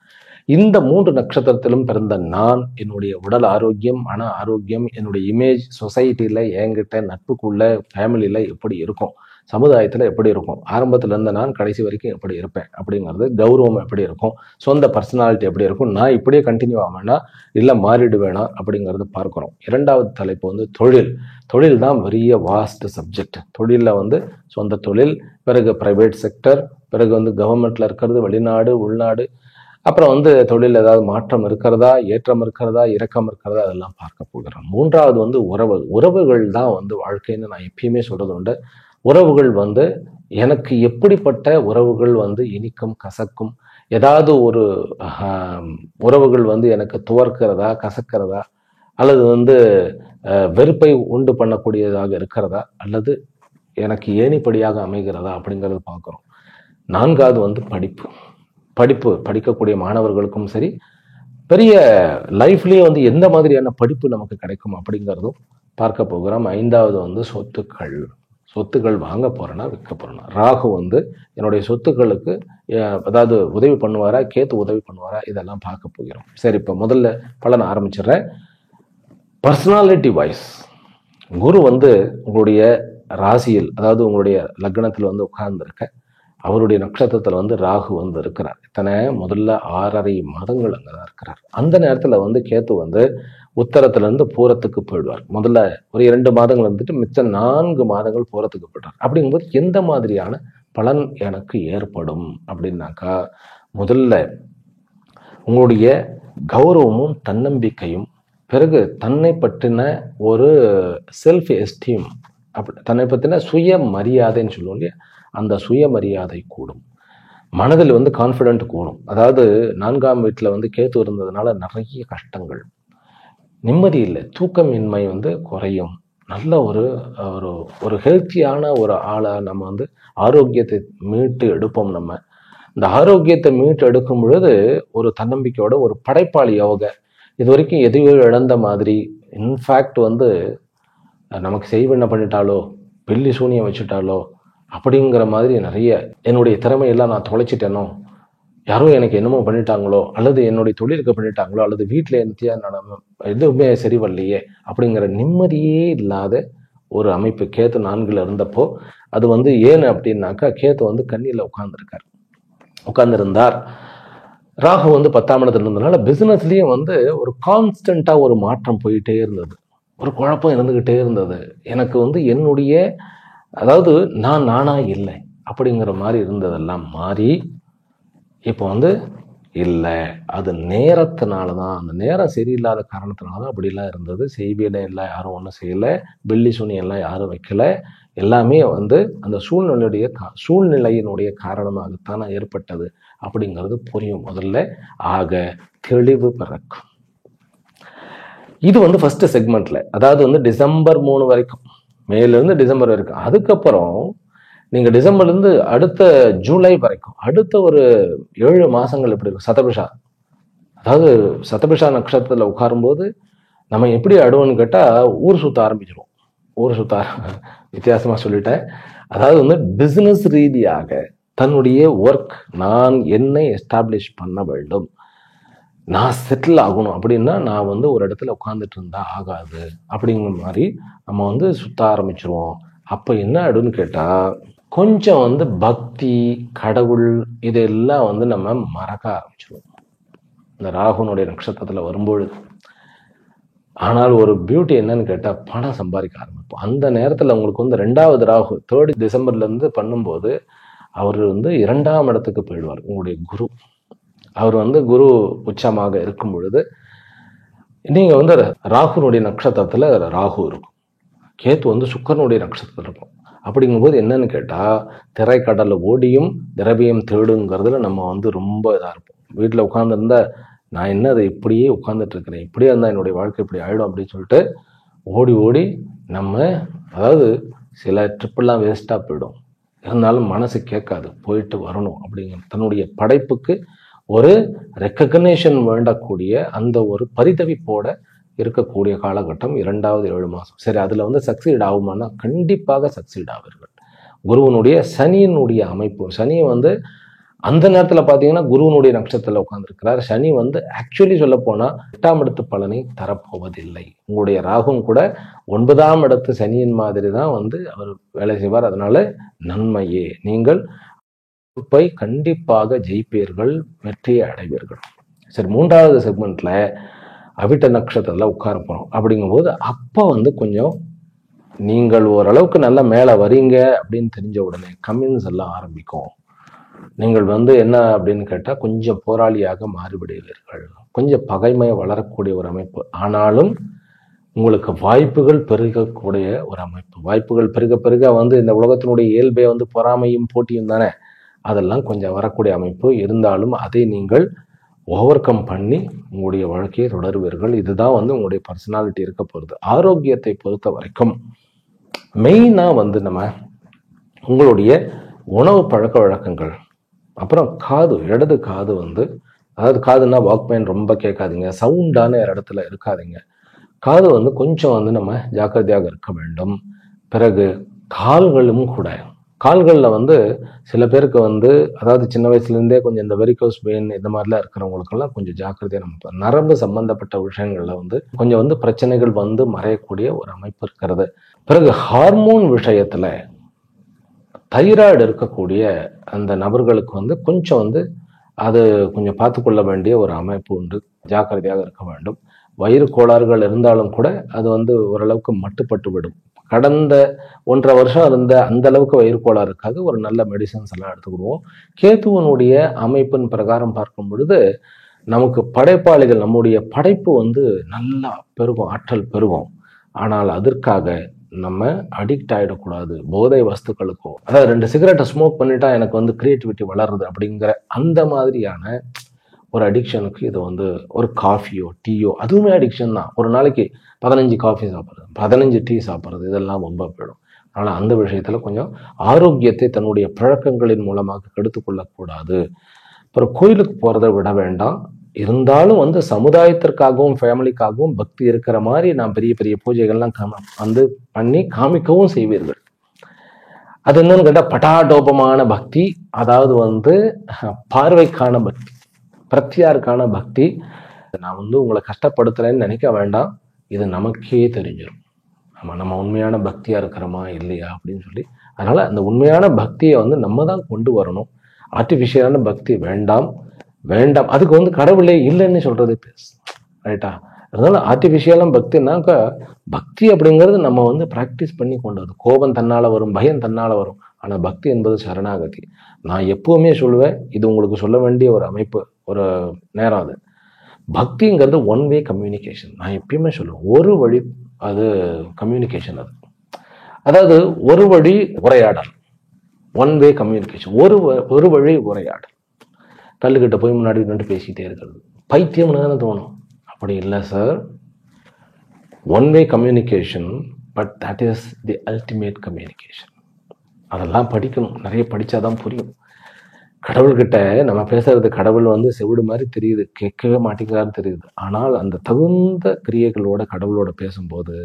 Speaker 1: இந்த 3 நட்சத்திரத்திலும் பிறந்த நான், என்னுடைய உடல் ஆரோக்கியம், மன ஆரோக்கியம், என்னுடைய இமேஜ் சொசைட்டில, என்கிட்ட நட்புக்குள்ள, ஃபேமிலியில எப்படி இருக்கும், சமுதாயத்துல எப்படி இருக்கும், ஆரம்பத்துல இருந்த நான் கடைசி வரைக்கும் எப்படி இருப்பேன் அப்படிங்கிறது, கௌரவம் எப்படி இருக்கும், சொந்த பர்சனாலிட்டி எப்படி இருக்கும், நான் இப்படியே கண்டினியூ ஆவேனா இல்ல மாறிடுவேனா அப்படிங்கிறது பார்க்கிறோம். 2வது தலைப்பு வந்து தொழில். தொழில் தான் பெரிய வாஸ்ட் சப்ஜெக்ட். தொழில வந்து சொந்த தொழில், பிறகு பிரைவேட் செக்டர், பிறகு வந்து கவர்மெண்ட்ல இருக்கிறது, வெளிநாடு, உள்நாடு, அப்புறம் வந்து தொழில் ஏதாவது மாற்றம் இருக்கிறதா, ஏற்றம் இருக்கிறதா, இறக்கம் இருக்கிறதா, அதெல்லாம் பார்க்க போகிறோம். 3வது வந்து உறவுகள் தான் வந்து வாழ்க்கைன்னு நான் எப்பயுமே சொல்றது உண்டு. உறவுகள் வந்து எனக்கு எப்படிப்பட்ட உறவுகள் வந்து இனிக்கும் கசக்கும், ஏதாவது ஒரு உறவுகள் வந்து எனக்கு துவர்க்கிறதா, கசக்கிறதா, அல்லது வந்து வெறுப்பை உண்டு பண்ணக்கூடியதாக இருக்கிறதா, அல்லது எனக்கு ஏணிப்படியாக அமைகிறதா அப்படிங்கிறது பார்க்கிறோம். 4வது வந்து படிப்பு படிக்கக்கூடிய மாணவர்களுக்கும் சரி, பெரிய லைஃப்லயே வந்து எந்த மாதிரியான படிப்பு நமக்கு கிடைக்கும் அப்படிங்கிறதும் பார்க்க போகிறோம். 5வது வந்து சொத்துக்கள் வாங்க போறேனா விற்க போறேனா. ராகு வந்து என்னுடைய சொத்துக்களுக்கு அதாவது உதவி பண்ணுவாரா, கேத்து உதவி பண்ணுவாரா, இதெல்லாம் பார்க்க போகிறோம். சரி, இப்ப முதல்ல பலன் ஆரம்பிச்சிடுறேன். பர்சனாலிட்டி வைஸ் குரு வந்து உங்களுடைய ராசியில், அதாவது உங்களுடைய லக்னத்தில் வந்து உட்கார்ந்துருக்க, அவருடைய நட்சத்திரத்துல வந்து ராகு வந்து இருக்கிறார். இத்தனை முதல்ல 6.5 மாதங்கள் அங்கதான் இருக்கிறார். அந்த நேரத்துல வந்து கேத்து வந்து உத்தரத்துல இருந்து பூரத்துக்கு போயிடுவார். முதல்ல ஒரு 2 மாதங்கள் இருந்துட்டு மிச்ச 4 மாதங்கள் பூரத்துக்கு போயிட்டார். அப்படிங்கும்போது எந்த மாதிரியான பலன் எனக்கு ஏற்படும் அப்படின்னாக்கா, முதல்ல உங்களுடைய கௌரவமும் தன்னம்பிக்கையும், பிறகு தன்னை பற்றின ஒரு செல்ஃப் எஸ்டீம், தன்னை பற்றின சுய மரியாதைன்னு சொல்லுவோம் இல்லையா, அந்த சுயமரியாதை கூடும். மனதில் வந்து கான்ஃபிடென்ட் கூடும். அதாவது 4ஆம் வீட்டுல வந்து கேத்து இருந்ததுனால நிறைய கஷ்டங்கள், நிம்மதி இல்லை, தூக்கமின்மை வந்து குறையும். நல்ல ஒரு ஹெல்த்தியான ஒரு ஆளை நம்ம வந்து ஆரோக்கியத்தை மீட்டு எடுப்போம். நம்ம இந்த ஆரோக்கியத்தை மீட்டு எடுக்கும் பொழுது ஒரு தன்னம்பிக்கையோட, ஒரு படைப்பாளி யோக, இது வரைக்கும் எதையோ இழந்த மாதிரி, இன்ஃபேக்ட் வந்து நமக்கு செய்வெண்ண பண்ணிட்டாலோ, பில்லி சூனியம் வச்சுட்டாலோ அப்படிங்கிற மாதிரி நிறைய, என்னுடைய திறமையெல்லாம் நான் தொலைச்சிட்டேனோ, யாரோ எனக்கு என்னமோ பண்ணிட்டாங்களோ, அல்லது என்னுடைய தொழிலுக்கு பண்ணிட்டாங்களோ, அல்லது வீட்டில் எதுவுமே சரி வரலையே அப்படிங்கிற நிம்மதியே இல்லாத ஒரு அமைப்பு கேத்து 4ல் இருந்தப்போ, அது வந்து ஏன்னு அப்படின்னாக்கா, கேத்து வந்து கன்னியில உட்கார்ந்திருந்தார். ராகு வந்து 10ஆம் இடத்துல இருந்ததுனால பிசினஸ்லயும் வந்து ஒரு கான்ஸ்டன்டா ஒரு மாற்றம் போயிட்டே இருந்தது. ஒரு குழப்பம் இருந்துகிட்டே இருந்தது. எனக்கு வந்து என்னுடைய அதாவது நானா இல்லை அப்படிங்கிற மாதிரி இருந்ததெல்லாம் மாறி இப்போ வந்து இல்லை, அது நேரத்தினால தான், அந்த நேரம் சரியில்லாத காரணத்தினால தான் அப்படிலாம் இருந்தது. செய்வினை எல்லாம் யாரும் ஒன்றும் செய்யலை, பில்லி சுனி எல்லாம் யாரும் வைக்கல, எல்லாமே வந்து அந்த சூழ்நிலையினுடைய காரணமாகத்தான் ஏற்பட்டது அப்படிங்கிறது புரியும் முதல்ல. ஆக தெளிவு பிறக்கும். இது வந்து ஃபர்ஸ்ட் செக்மெண்ட்ல, அதாவது வந்து டிசம்பர் 3 வரைக்கும், மேலிருந்து டிசம்பர் வரைக்கும். அதுக்கப்புறம் நீங்க டிசம்பர்லேருந்து அடுத்த ஜூலை வரைக்கும் அடுத்த ஒரு 7 மாசங்கள் எப்படி இருக்கும்? சதபிஷா, அதாவது சதபிஷா நட்சத்திரத்தில் உட்காரும்போது நம்ம எப்படி அடுவோன்னு கேட்டா ஊர் சுத்த ஆரம்பிச்சிருவோம். ஊர் சுத்த வித்தியாசமா சொல்லிட்டேன். அதாவது வந்து பிசினஸ் ரீதியாக தன்னுடைய ஒர்க், நான் என்னை எஸ்டாப்ளிஷ் பண்ண வேண்டும், நான் செட்டில் ஆகணும் அப்படின்னா நான் வந்து ஒரு இடத்துல உட்காந்துட்டு இருந்தா ஆகாது அப்படிங்கிற மாதிரி நம்ம வந்து சுத்த ஆரம்பிச்சிருவோம். அப்போ என்ன ஆயிடும்னு கேட்டா கொஞ்சம் வந்து பக்தி, கடவுள் இதெல்லாம் வந்து நம்ம மறக்க ஆரம்பிச்சிருவோம் இந்த ராகுனுடைய நட்சத்திரத்துல வரும்பொழுது. ஆனால் ஒரு பியூட்டி என்னன்னு கேட்டா பணம் சம்பாதிக்க ஆரம்பிப்போம் அந்த நேரத்துல. உங்களுக்கு வந்து 2வது ராகு 3 டிசம்பர்ல இருந்து பண்ணும்போது அவர் வந்து 2ஆம் இடத்துக்கு போயிடுவார். உங்களுடைய குரு, அவர் வந்து குரு உச்சமாக இருக்கும் பொழுது நீங்க வந்து ராகுனுடைய நட்சத்திரத்துல ராகு இருக்கும், கேத்து வந்து சுக்கரனுடைய நட்சத்திரத்துல இருக்கும். அப்படிங்கும்போது என்னன்னு கேட்டா திரைக்கடலை ஓடியும் திரவியம் தேடுங்கிறதுல நம்ம வந்து ரொம்ப இதா இருப்போம். வீட்டுல உட்கார்ந்துருந்தா நான் என்ன அதை இப்படியே உட்கார்ந்துட்டு இருக்கிறேன், இப்படியே இருந்தா என்னுடைய வாழ்க்கை இப்படி ஆயிடும் அப்படின்னு சொல்லிட்டு ஓடி ஓடி நம்ம, அதாவது சில ட்ரிப்பெல்லாம் வேஸ்டா போயிடும், இருந்தாலும் மனசு கேட்காது, போயிட்டு வரணும் அப்படிங்கிற தன்னுடைய படைப்புக்கு ஒரு ரெக்கக்னேஷன் வேண்டக்கூடிய அந்த ஒரு பரிதவிப்போட இருக்கக்கூடிய காலகட்டம் 2வது 7 மாசம். சரி, அதுல வந்து சக்சீட் ஆகுமானா கண்டிப்பாக சக்சீட் ஆவீர்கள். குருவனுடைய சனியினுடைய அமைப்பு, சனி வந்து அந்த நேரத்துல பாத்தீங்கன்னா குருவனுடைய நட்சத்திரத்துல உட்கார்ந்துருக்கிறார். சனி வந்து ஆக்சுவலி சொல்ல போனா 8ஆம் இடத்து பலனை தரப்போவதில்லை. உங்களுடைய ராகும் கூட 9ஆம் இடத்து சனியின் மாதிரி தான் வந்து அவர் வேலை செய்வார். அதனால நன்மையே, நீங்கள் கண்டிப்பாக ஜெயிப்பீர்கள், வெற்றியை அடைவீர்கள். சரி, 3வது செக்மெண்ட்ல அவிட்ட நட்சத்திரத்துல உட்கார போறோம். அப்படிங்கும்போது அப்ப வந்து கொஞ்சம் நீங்கள் ஓரளவுக்கு நல்லா மேல வரீங்க அப்படின்னு தெரிஞ்ச உடனே கம்யூன்ஸ் எல்லாம் ஆரம்பிக்கும். நீங்கள் வந்து என்ன அப்படின்னு கேட்டா கொஞ்சம் போராளியாக மாறிவிடுவீர்கள், கொஞ்சம் பகைமையை வளரக்கூடிய ஒரு அமைப்பு. ஆனாலும் உங்களுக்கு வாய்ப்புகள் பெருகக்கூடிய ஒரு அமைப்பு. வாய்ப்புகள் பெருக பெருக வந்து இந்த உலகத்தினுடைய இயல்பே வந்து பொறாமையும் போட்டியும் தானே, அதெல்லாம் கொஞ்சம் வரக்கூடிய அமைப்பு. இருந்தாலும் அதை நீங்கள் ஓவர் கம் பண்ணி உங்களுடைய வாழ்க்கையை தொடருவீர்கள். இதுதான் வந்து உங்களுடைய பர்சனாலிட்டி இருக்க போகிறது. ஆரோக்கியத்தை பொறுத்த வரைக்கும் மெயினா வந்து நம்ம உங்களுடைய உணவு பழக்க வழக்கங்கள், அப்புறம் காது, இடது காது வந்து, அதாவது காதுன்னா வாக்மேன் ரொம்ப கேட்காதீங்க, சவுண்டான இடத்துல இருக்காதீங்க. காது வந்து கொஞ்சம் வந்து நம்ம ஜாக்கிரதையாக இருக்க வேண்டும். பிறகு கால்களும் கூட, கால்களில் வந்து சில பேருக்கு வந்து, அதாவது சின்ன வயசுலேருந்தே கொஞ்சம் இந்த வெரிகோஸ் வெயின் இந்த மாதிரிலாம் இருக்கிறவங்களுக்கெல்லாம் கொஞ்சம் ஜாக்கிரதையாக நம்ம நரம்பு சம்பந்தப்பட்ட விஷயங்கள்ல வந்து கொஞ்சம் வந்து பிரச்சனைகள் வந்து மறையக்கூடிய ஒரு அமைப்பு இருக்கிறது. பிறகு ஹார்மோன் விஷயத்துல தைராய்டு இருக்கக்கூடிய அந்த நபர்களுக்கு வந்து கொஞ்சம் வந்து அது கொஞ்சம் பார்த்து கொள்ள வேண்டிய ஒரு அமைப்பு உண்டு, ஜாக்கிரதையாக இருக்க வேண்டும். வயிறு கோளாறுகள் இருந்தாலும் கூட அது வந்து ஓரளவுக்கு மட்டுப்பட்டு விடும். கடந்த 1.5 வருஷம் இருந்த அந்த அளவுக்கு வயிறு கோளாறு இருக்காது. ஒரு நல்ல மெடிசன்ஸ் எல்லாம் எடுத்துக்கிடுவோம். கேத்துவனுடைய அமைப்பின் பிரகாரம் பார்க்கும் பொழுது நமக்கு படைப்பாளிகள், நம்முடைய படைப்பு வந்து நல்லா பெருகும், ஆற்றல் பெருகும். ஆனால் அதற்காக நம்ம அடிக்ட் ஆயிடக்கூடாது போதை வஸ்துக்களுக்கோ. அதாவது 2 சிகரெட்டை ஸ்மோக் பண்ணிட்டா எனக்கு வந்து கிரியேட்டிவிட்டி வளருது அப்படிங்கிற அந்த மாதிரியான ஒரு அடிக்ஷனுக்கு இது வந்து ஒரு காஃபியோ டீயோ, அதுவுமே அடிக்ஷன் தான். ஒரு நாளைக்கு 15 காஃபி சாப்பிட்றது, 15 டீ சாப்பிட்றது, இதெல்லாம் ரொம்ப போயிடும். அதனால அந்த விஷயத்துல கொஞ்சம் ஆரோக்கியத்தை தன்னுடைய பழக்கங்களின் மூலமாக கெடுத்து கொள்ளக்கூடாது. அப்புறம் கோயிலுக்கு போறதை விட வேண்டாம். இருந்தாலும் வந்து சமுதாயத்திற்காகவும் ஃபேமிலிக்காகவும் பக்தி இருக்கிற மாதிரி நான் பெரிய பெரிய பூஜைகள்லாம் வந்து பண்ணி காமிக்கவும் செய்வீர்கள். அது என்னன்னு கேட்டா பட்டாடோபமான பக்தி, அதாவது வந்து பார்வைக்கான பக்தி, பிரத்யாருக்கான பக்தி. நான் வந்து உங்களை கஷ்டப்படுத்துறேன்னு நினைக்க வேண்டாம், இது நமக்கே தெரிஞ்சிடும் நம்ம உண்மையான பக்தியா இருக்கிறோமா இல்லையா அப்படின்னு சொல்லி. அதனால அந்த உண்மையான பக்தியை வந்து நம்ம தான் கொண்டு வரணும். ஆர்டிஃபிஷியலான பக்தி வேண்டாம் வேண்டாம். அதுக்கு வந்து கடவுளே இல்லைன்னு சொல்றது பெருசு, ரைட்டா? அதனால ஆர்டிஃபிஷியலாக பக்தினாக்கா, பக்தி அப்படிங்கிறது நம்ம வந்து ப்ராக்டிஸ் பண்ணி கொண்டு வரும். கோபம் தன்னால் வரும், பயம் தன்னால் வரும். ஆனால் பக்தி என்பது சரணாகதி. நான் எப்பவுமே சொல்லுவேன், இது உங்களுக்கு சொல்ல வேண்டிய ஒரு அமைப்பு, ஒரு நேரம் அது. பக்திங்கிறது ஒன் வே கம்யூனிகேஷன். நான் எப்பயுமே சொல்லுவேன், ஒரு வழி அது கம்யூனிகேஷன். அது அதாவது ஒரு வழி உரையாடல், ஒன் வே கம்யூனிகேஷன், ஒரு வழி உரையாடல். கல்லுக்கிட்ட போய் முன்னாடி நின்று பேசிக்கிட்டே இருக்கிறது பைத்தியம்னு தானே தோணும். அப்படி இல்லை sir, one way communication, but that is the ultimate communication. அதெல்லாம் படிக்கணும், நிறைய படித்தாதான் புரியும். கடவுள்கிட்ட நம்ம பேசுறது, கடவுள் வந்து செவிடு மாதிரி தெரியுது, கேட்கவே மாட்டேங்கிறான்னு தெரியுது. ஆனால் அந்த தகுந்த கிரியைகளோட கடவுளோட பேசும்போது,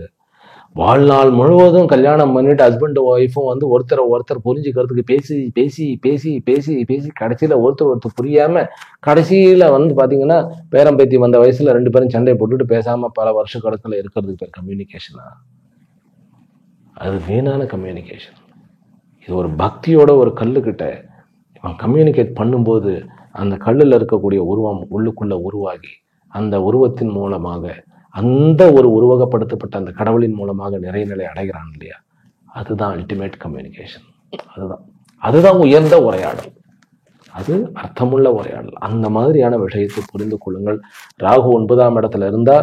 Speaker 1: வாழ்நாள் முழுவதும் கல்யாணம் பண்ணிட்டு ஹஸ்பண்ட் ஒய்ஃபும் வந்து ஒருத்தர் புரிஞ்சுக்கிறதுக்கு பேசி பேசி பேசி பேசி பேசி கடைசியில் ஒருத்தர் புரியாம கடைசியில் வந்து பார்த்தீங்கன்னா பேரம் பேத்தி வந்த வயசுல 2 பேரும் சண்டையை போட்டுட்டு பேசாம பல வருஷ கணக்கில் இருக்கிறதுக்கு பேர் கம்யூனிகேஷனா? அது வீணான கம்யூனிகேஷன். இது ஒரு பக்தியோட ஒரு கல்லுக்கிட்ட இவன் கம்யூனிகேட் பண்ணும்போது அந்த கல்லில் இருக்கக்கூடிய உருவம் உள்ளுக்குள்ள உருவாகி அந்த உருவத்தின் மூலமாக அந்த ஒரு உருவகப்படுத்தப்பட்ட அந்த கடவுளின் மூலமாக நிறைநிலை அடைகிறான் இல்லையா, அதுதான் அல்டிமேட் கம்யூனிகேஷன். அதுதான் உயர்ந்த உரையாடல், அது அர்த்தமுள்ள உரையாடல். அந்த மாதிரியான விஷயத்தை புரிந்து கொள்ளுங்கள். ராகு 9ஆம் இடத்துல இருந்தா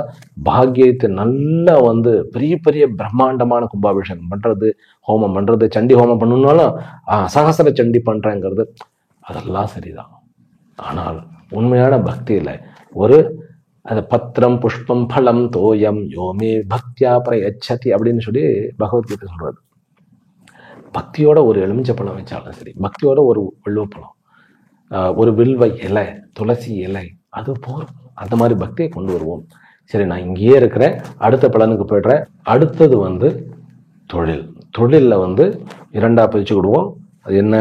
Speaker 1: பாக்கியத்தை நல்லா வந்து பெரிய பெரிய பிரம்மாண்டமான கும்பாபிஷேகம் பண்றது, ஹோமம் பண்றது, சண்டி ஹோமம் பண்ணணும்னாலும் சகசர சண்டி பண்றேங்கிறது அதெல்லாம் சரிதான். ஆனால் உண்மையான பக்தியில ஒரு அது பத்திரம் புஷ்பம் பலம் தோயம் யோமே பக்தியா பிரயச்சதி அப்படின்னு சொல்லி பகவத்கீதை சொல்றது. பக்தியோட ஒரு எலுமிச்சை பழம் வச்சாலும் சரி, பக்தியோட ஒரு வெள்ளுவப்பழம், ஒரு வில்வ இலை, துளசி இலை, அது போதும். அந்த மாதிரி பக்தியை கொண்டு வருவோம். சரி, நான் இங்கேயே இருக்கிறேன், அடுத்த பலனுக்கு போய்ட்றேன். அடுத்தது வந்து தொழில். தொழிலில் வந்து 2ஆ பிரிச்சுக்கிடுவோம். அது என்ன?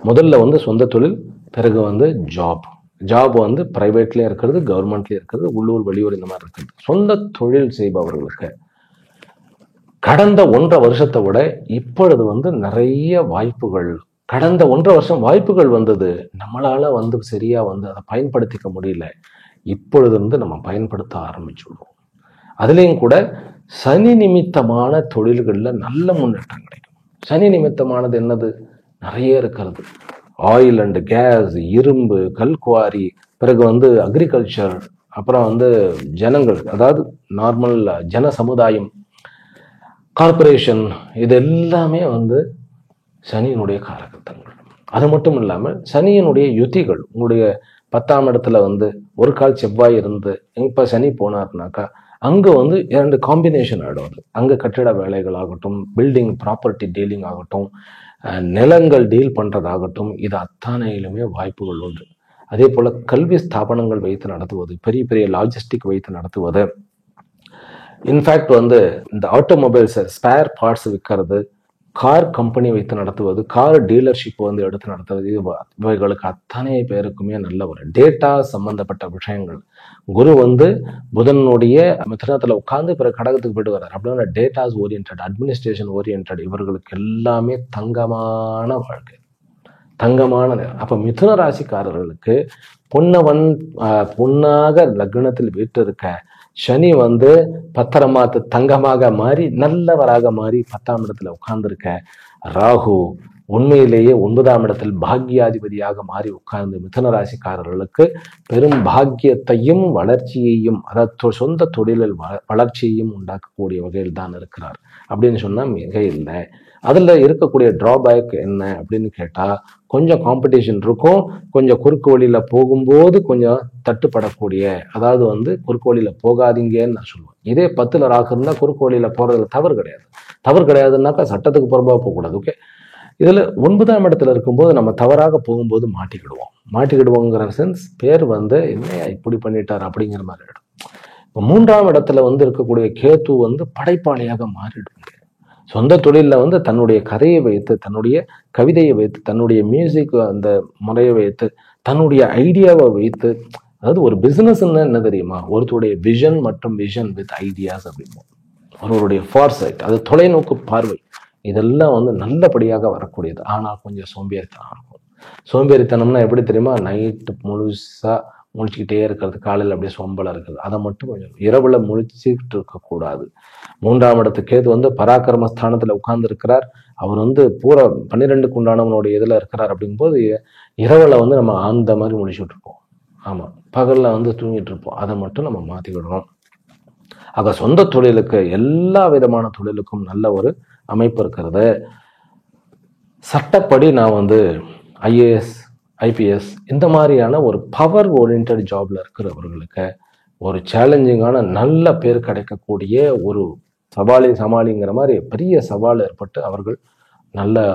Speaker 1: முதல்ல வந்து சொந்த தொழில், பிறகு வந்து ஜாப் வந்து பிரைவேட்லேயே இருக்கிறது, கவர்மெண்ட்லேயே இருக்கிறது, உள்ளூர் வெளியூர் இந்த மாதிரி இருக்கிறது. சொந்த தொழில் செய்பவர்களுக்கு கடந்த 1.5 வருஷத்தை விட இப்பொழுது வந்து நிறைய வாய்ப்புகள், கடந்த 1.5 வருஷம் வாய்ப்புகள் வந்தது, நம்மளால வந்து சரியா வந்து அதை பயன்படுத்திக்க முடியல. இப்பொழுது வந்து நம்ம பயன்படுத்த ஆரம்பிச்சுடுவோம். அதுலேயும் கூட சனி நிமித்தமான தொழில்கள்ல நல்ல முன்னேற்றம் கிடைக்கும். சனி நிமித்தமானது என்னது? நிறைய இருக்கிறது. ஆயில் அண்ட் கேஸ், இரும்பு, கல்குவாரி, பிறகு வந்து அக்ரிகல்ச்சர், அப்புறம் வந்து ஜனங்கள், அதாவது நார்மல் ஜன சமுதாயம், கார்பரேஷன், இது எல்லாமே வந்து சனியினுடைய காரகத்தங்கள். அது மட்டும் இல்லாமல் சனியினுடைய யுத்திகள், உங்களுடைய 10ஆம் இடத்துல வந்து ஒரு கால் செவ்வாய் இருந்து இப்போ சனி போனார்னாக்கா அங்கே வந்து 2 காம்பினேஷன் ஆகிடும். அது அங்கே கட்டிட வேலைகள் ஆகட்டும், பில்டிங் ப்ராப்பர்ட்டி டீலிங் ஆகட்டும், நிலங்கள் டீல் பண்ணுறதாகட்டும், இது அத்தனையிலுமே வாய்ப்புகள் உண்டு. அதே போல் கல்வி ஸ்தாபனங்கள் வைத்து நடத்துவது, பெரிய பெரிய லாஜிஸ்டிக் வைத்து நடத்துவது, இன்ஃபேக்ட் வந்து இந்த ஆட்டோமொபைல்ஸை ஸ்பேர் பார்ட்ஸ் விற்கிறது, கார் கம்பெனி வைத்து நடத்துவது, கார் டீலர்ஷிப் வந்து எடுத்து நடத்துவது, இவைகளுக்கு அத்தனை பேருக்குமே நல்ல ஒரு டேட்டா சம்பந்தப்பட்ட விஷயங்கள். குரு வந்து புதனுடைய மிதனத்துல உட்கார்ந்து பிறகு கடகத்துக்கு போயிட்டு வர்றாரு. அப்படின்னா டேட்டாஸ் ஓரியன்ட், அட்மினிஸ்ட்ரேஷன் ஓரியன்ட், இவர்களுக்கு எல்லாமே தங்கமான வாழ்க்கை, தங்கமான நேரம். அப்ப மிதுன ராசிக்காரர்களுக்கு பொன்னாக லக்னத்தில் வீட்டு இருக்க சனி வந்து பத்திரமாத்து தங்கமாக மாறி நல்லவராக மாறி 10ஆம் இடத்துல உட்கார்ந்துருக்க ராகு உண்மையிலேயே 9ஆம் இடத்தில் பாக்யாதிபதியாக மாறி உட்கார்ந்து மிதுன ராசிக்காரர்களுக்கு பெரும் பாக்கியத்தையும் வளர்ச்சியையும், அதாவது சொந்த தொழிலில் வளர்ச்சியையும் உண்டாக்கக்கூடிய வகையில் தான் இருக்கிறார் அப்படின்னு சொன்னா மிக இல்லை. அதுல இருக்கக்கூடிய டிராபேக் என்ன அப்படின்னு கேட்டா, கொஞ்சம் காம்படிஷன் இருக்கும், கொஞ்சம் குறுக்கு வழியில போகும்போது கொஞ்சம் தட்டுப்படக்கூடிய, அதாவது வந்து குறுக்கு வழியில போகாதீங்கன்னு நான் சொல்லுவேன். இதே 10ல் ராகு இருந்தா குறுக்கு வழியில போறதுல தவறு கிடையாதுன்னாக்கா சட்டத்துக்கு புறம்பாக போகக்கூடாது. ஓகே, இதுல 9ஆம் இடத்துல இருக்கும்போது நம்ம தவறாக போகும்போது மாட்டிக்கிடுவோங்கிற சென்ஸ் பேர் வந்து என்னையா இப்படி பண்ணிட்டார் அப்படிங்கிற மாதிரி இடம். இப்போ 3ஆம் இடத்துல வந்து இருக்கக்கூடிய கேத்து வந்து படைப்பாளியாக மாறிடும். சொந்த தொழிலில் வந்து தன்னுடைய கதையை வைத்து, தன்னுடைய கவிதையை வைத்து, தன்னுடைய மியூசிக் அந்த முறையை வைத்து, தன்னுடைய ஐடியாவை வைத்து, அதாவது ஒரு பிசினஸ்ன்னு என்ன தெரியுமா, ஒருத்தருடைய விஷன் மற்றும் விஷன் வித் ஐடியாஸ் அப்படின்னு, ஒருவருடைய ஃபார்சைட், அது தொலைநோக்கு பார்வை, இதெல்லாம் வந்து நல்லபடியாக வரக்கூடியது. ஆனால் கொஞ்சம் சோம்பேறித்தனம் இருக்கும். சோம்பேறித்தனம்னா எப்படி தெரியுமா, நைட்டு முழுசா முழிச்சுக்கிட்டே இருக்கிறது, காலையில் அப்படியே சொம்பல இருக்கிறது, அதை மட்டும் கொஞ்சம் இரவுல முழிச்சுக்கிட்டு இருக்கக்கூடாது. 3ஆம் இடத்து கேது வந்து பராக்கிரம ஸ்தானத்துல உட்கார்ந்து இருக்கிறார். அவர் வந்து பூரா 12க்கு உண்டானவனுடைய இதுல இருக்கிறார். அப்படிங்கும்போது இரவுல வந்து நம்ம அந்த மாதிரி முழிச்சுட்டு இருப்போம். ஆமா, பகல்ல வந்து தூங்கிட்டு இருப்போம். அதை மட்டும் நம்ம மாத்திக்கிடணும். ஆக சொந்த தொழிலுக்கு, எல்லா விதமான தொழிலுக்கும் நல்ல ஒரு அமைப்பு இருக்கிறது. சட்டப்படி நான் வந்து ஐஏஎஸ், ஐபிஎஸ் இந்த மாதிரியான ஒரு பவர் ஓரியன்ட் ஜாப்ல இருக்கிறவர்களுக்கு ஒரு சேலஞ்சிங்கான நல்ல பேர் கிடைக்கக்கூடிய ஒரு சமாளிங்கிற மாதிரி பெரிய சவால் ஏற்பட்டு அவர்கள் நல்ல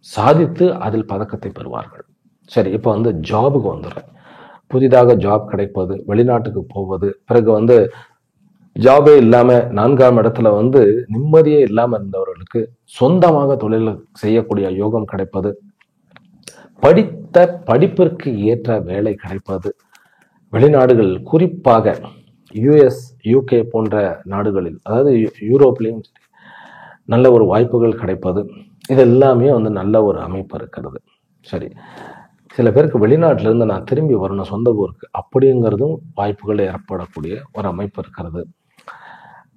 Speaker 1: சாதித்து அதில் பதக்கத்தை பெறுவார்கள். சரி, இப்போ வந்து ஜாபுக்கு வந்துடுறேன். புதிதாக ஜாப் கிடைப்பது, வெளிநாட்டுக்கு போவது, பிறகு வந்து ஜாபே இல்லாம 4ஆம் இடத்துல வந்து நிம்மதியே இல்லாம இருந்தவர்களுக்கு சொந்தமாக தொழில் செய்யக்கூடிய யோகம் கிடைப்பது, படித்த படிப்பிற்கு ஏற்ற வேலை கிடைப்பது, வெளிநாடுகள் குறிப்பாக யுஎஸ், யூகே போன்ற நாடுகளில், அதாவது யூரோப்லேயும் நல்ல ஒரு வாய்ப்புகள் கிடைப்பது, இது எல்லாமே வந்து நல்ல ஒரு அமைப்பு இருக்கிறது. சரி, சில பேருக்கு வெளிநாட்டில இருந்து நான் திரும்பி வரணும் சொந்த ஊருக்கு அப்படிங்கிறதும் வாய்ப்புகள் ஏற்படக்கூடிய ஒரு அமைப்பு இருக்கிறது.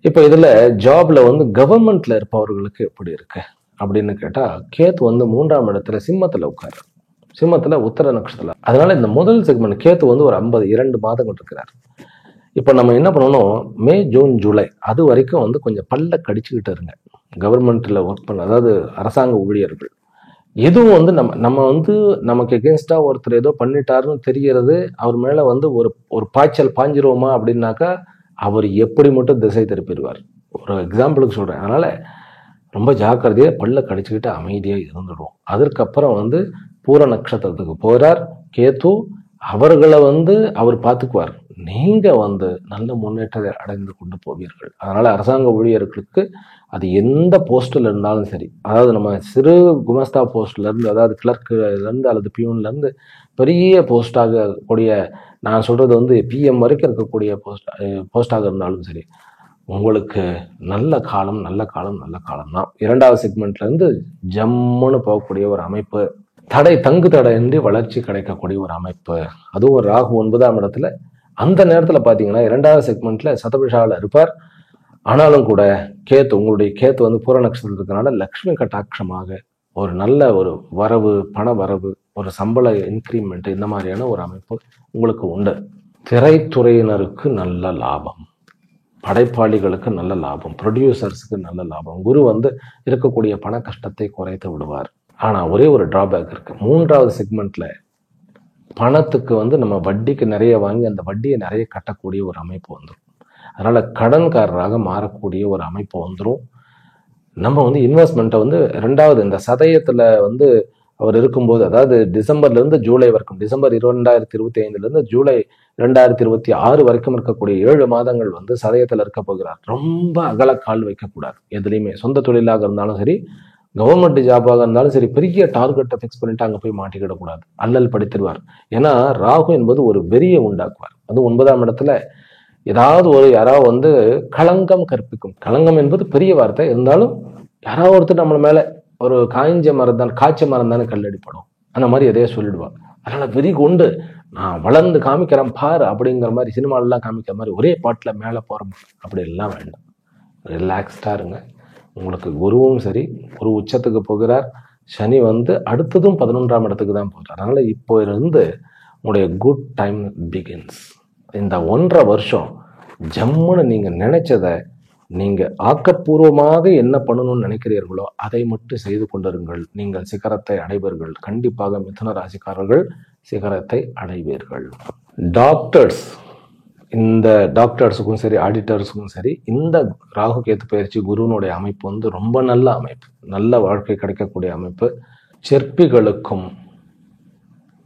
Speaker 1: இப்போ இதுல ஜாப்ல வந்து கவர்மெண்ட்ல இருப்பவர்களுக்கு எப்படி இருக்கு அப்படின்னு கேட்டா, கேத்து வந்து 3ஆம் இடத்துல சிம்மத்துல உட்காரு, சிம்மத்துல உத்தர நட்சத்திரம். அதனால இந்த முதல் செக்மெண்ட் கேத்து வந்து ஒரு 52 மாதங்கள் இருக்கிறார். இப்போ நம்ம என்ன பண்ணணும், மே, ஜூன், ஜூலை அது வரைக்கும் வந்து கொஞ்சம் பல்ல கடிச்சுக்கிட்டு இருங்க. கவர்மெண்ட்ல ஒர்க் பண்ண, அதாவது அரசாங்க ஊழியர்கள், எதுவும் வந்து நம்ம வந்து நமக்கு எகென்ஸ்டா ஒருத்தர் ஏதோ பண்ணிட்டாருன்னு தெரியறது, அவர் மேல வந்து ஒரு பாய்ச்சல் பாஞ்சிருவோமா அப்படின்னாக்கா அவர் எப்படி மட்டும் திசை திருப்பிடுவார். ஒரு எக்ஸாம்பிளுக்கு சொல்றேன். அதனால ரொம்ப ஜாக்கிரதையா பல்ல கடிச்சுக்கிட்டு அமைதியா இருந்துடுவோம். அதற்கப்புறம் வந்து பூர நட்சத்திரத்துக்கு போறார் கேத்து, அவர்களை வந்து அவர் பார்த்துக்குவார். நீங்க வந்து நல்ல முன்னேற்றத்தை அடைந்து கொண்டு போவீர்கள். அதனால அரசாங்க ஊழியர்களுக்கு அது எந்த போஸ்ட்ல இருந்தாலும் சரி, அதாவது நம்ம சிறு குமஸ்தா போஸ்ட்ல இருந்து, அதாவது கிளர்க்ல இருந்து அல்லது பியூன்ல இருந்து பெரிய போஸ்டாக கூடிய, நான் சொல்றது வந்து பிஎம் வரைக்கும் இருக்கக்கூடிய போஸ்டாக இருந்தாலும் சரி, உங்களுக்கு நல்ல காலம் நல்ல காலம் நல்ல காலம் தான். 2வது செக்மெண்ட்ல இருந்து ஜம்முன்னு போகக்கூடிய ஒரு அமைப்பு, தங்கு தடையின்றி வளர்ச்சி கிடைக்கக்கூடிய ஒரு அமைப்பு. அதுவும் ஒரு ராகு 9ஆம் இடத்துல, அந்த நேரத்துல பாத்தீங்கன்னா 2வது செக்மெண்ட்ல சதபிஷால இருப்பார். ஆனாலும் கூட கேத்து, உங்களுடைய கேத்து வந்து பூர நட்சத்திரம் இருக்கிறனால லக்ஷ்மி கட்டாட்சமாக ஒரு நல்ல ஒரு வரவு, பண வரவு, ஒரு சம்பள இன்கிரிமெண்ட், இந்த மாதிரியான ஒரு அமைப்பு உங்களுக்கு உண்டு. திரைத்துறையினருக்கு நல்ல லாபம், படைப்பாளிகளுக்கு நல்ல லாபம், ப்ரொடியூசர்ஸுக்கு நல்ல லாபம். குரு வந்து இருக்கக்கூடிய பண கஷ்டத்தை குறைத்து விடுவார். ஆனா ஒரே ஒரு டிராபேக் இருக்கு. 3வது செக்மெண்ட்ல பணத்துக்கு வந்து நம்ம வட்டிக்கு நிறைய வாங்கி அந்த வட்டியை நிறைய கட்டக்கூடிய ஒரு அமைப்பு வந்துடும். அதனால கடன்காரராக மாறக்கூடிய ஒரு அமைப்பு வந்துடும். நம்ம வந்து இன்வெஸ்ட்மெண்ட்டை வந்து 2வது இந்த சதயத்துல வந்து அவர் இருக்கும்போது, அதாவது டிசம்பர்ல இருந்து ஜூலை வரைக்கும், டிசம்பர் 2025 இருந்து ஜூலை 2026 வரைக்கும் இருக்கக்கூடிய 7 மாதங்கள் வந்து சதயத்துல இருக்க போகிறார். ரொம்ப அகல கால் வைக்கக்கூடாது எதுலையுமே. சொந்த தொழிலாக இருந்தாலும் சரி, கவர்மெண்ட் ஜாபாக இருந்தாலும் சரி, பெரிய டார்கெட்டை ஃபிக்ஸ் பண்ணிட்டு அங்க போய் மாட்டிக்கிடக்கூடாது. அல்லல் படித்திருவார். ஏன்னா ராகு என்பது ஒரு வெறியை உண்டாக்குவார். அது 9ஆம் இடத்துல ஏதாவது ஒரு யாராவது வந்து களங்கம் கற்பிக்கும். களங்கம் என்பது பெரிய வார்த்தை இருந்தாலும், யாராவது ஒருத்தர் நம்ம மேல ஒரு காய்ச்ச மரம் தானே கல்லடிப்படும், அந்த மாதிரி எதையோ சொல்லிடுவாங்க. அதனால வெறி கொண்டு நான் வளர்ந்து காமிக்கிறேன் பாரு அப்படிங்கிற மாதிரி, சினிமாலெல்லாம் காமிக்கிற மாதிரி ஒரே பாட்டுல மேல போறோம் அப்படி எல்லாம் வேண்டாம். ரிலாக்ஸ்டா இருங்க. உங்களுக்கு குருவும் சரி, குரு உச்சத்துக்கு போகிறார். சனி வந்து அடுத்ததும் 11ஆம் இடத்துக்கு தான் போகிறார். அதனால இப்போ இருந்து உங்களுடைய குட் டைம் பிகின்ஸ். இந்த 1.5 வருஷம் ஜம்முன்னு நீங்க நினைச்சதை, நீங்க ஆக்கப்பூர்வமாக என்ன பண்ணணும்னு நினைக்கிறீர்களோ அதை மட்டும் செய்து கொண்டிருங்கள். நீங்கள் சிகரத்தை அடைவீர்கள். கண்டிப்பாக மிதுன ராசிக்காரர்கள் சிகரத்தை அடைவீர்கள். டாக்டர்ஸ், இந்த டாக்டர்ஸுக்கும் சரி, ஆடிட்டர்ஸுக்கும் சரி, இந்த ராகு கேத்து பயிற்சி குருவினுடைய அமைப்பு வந்து ரொம்ப நல்ல அமைப்பு, நல்ல வாழ்க்கை கிடைக்கக்கூடிய அமைப்பு. சிற்பிகளுக்கும்,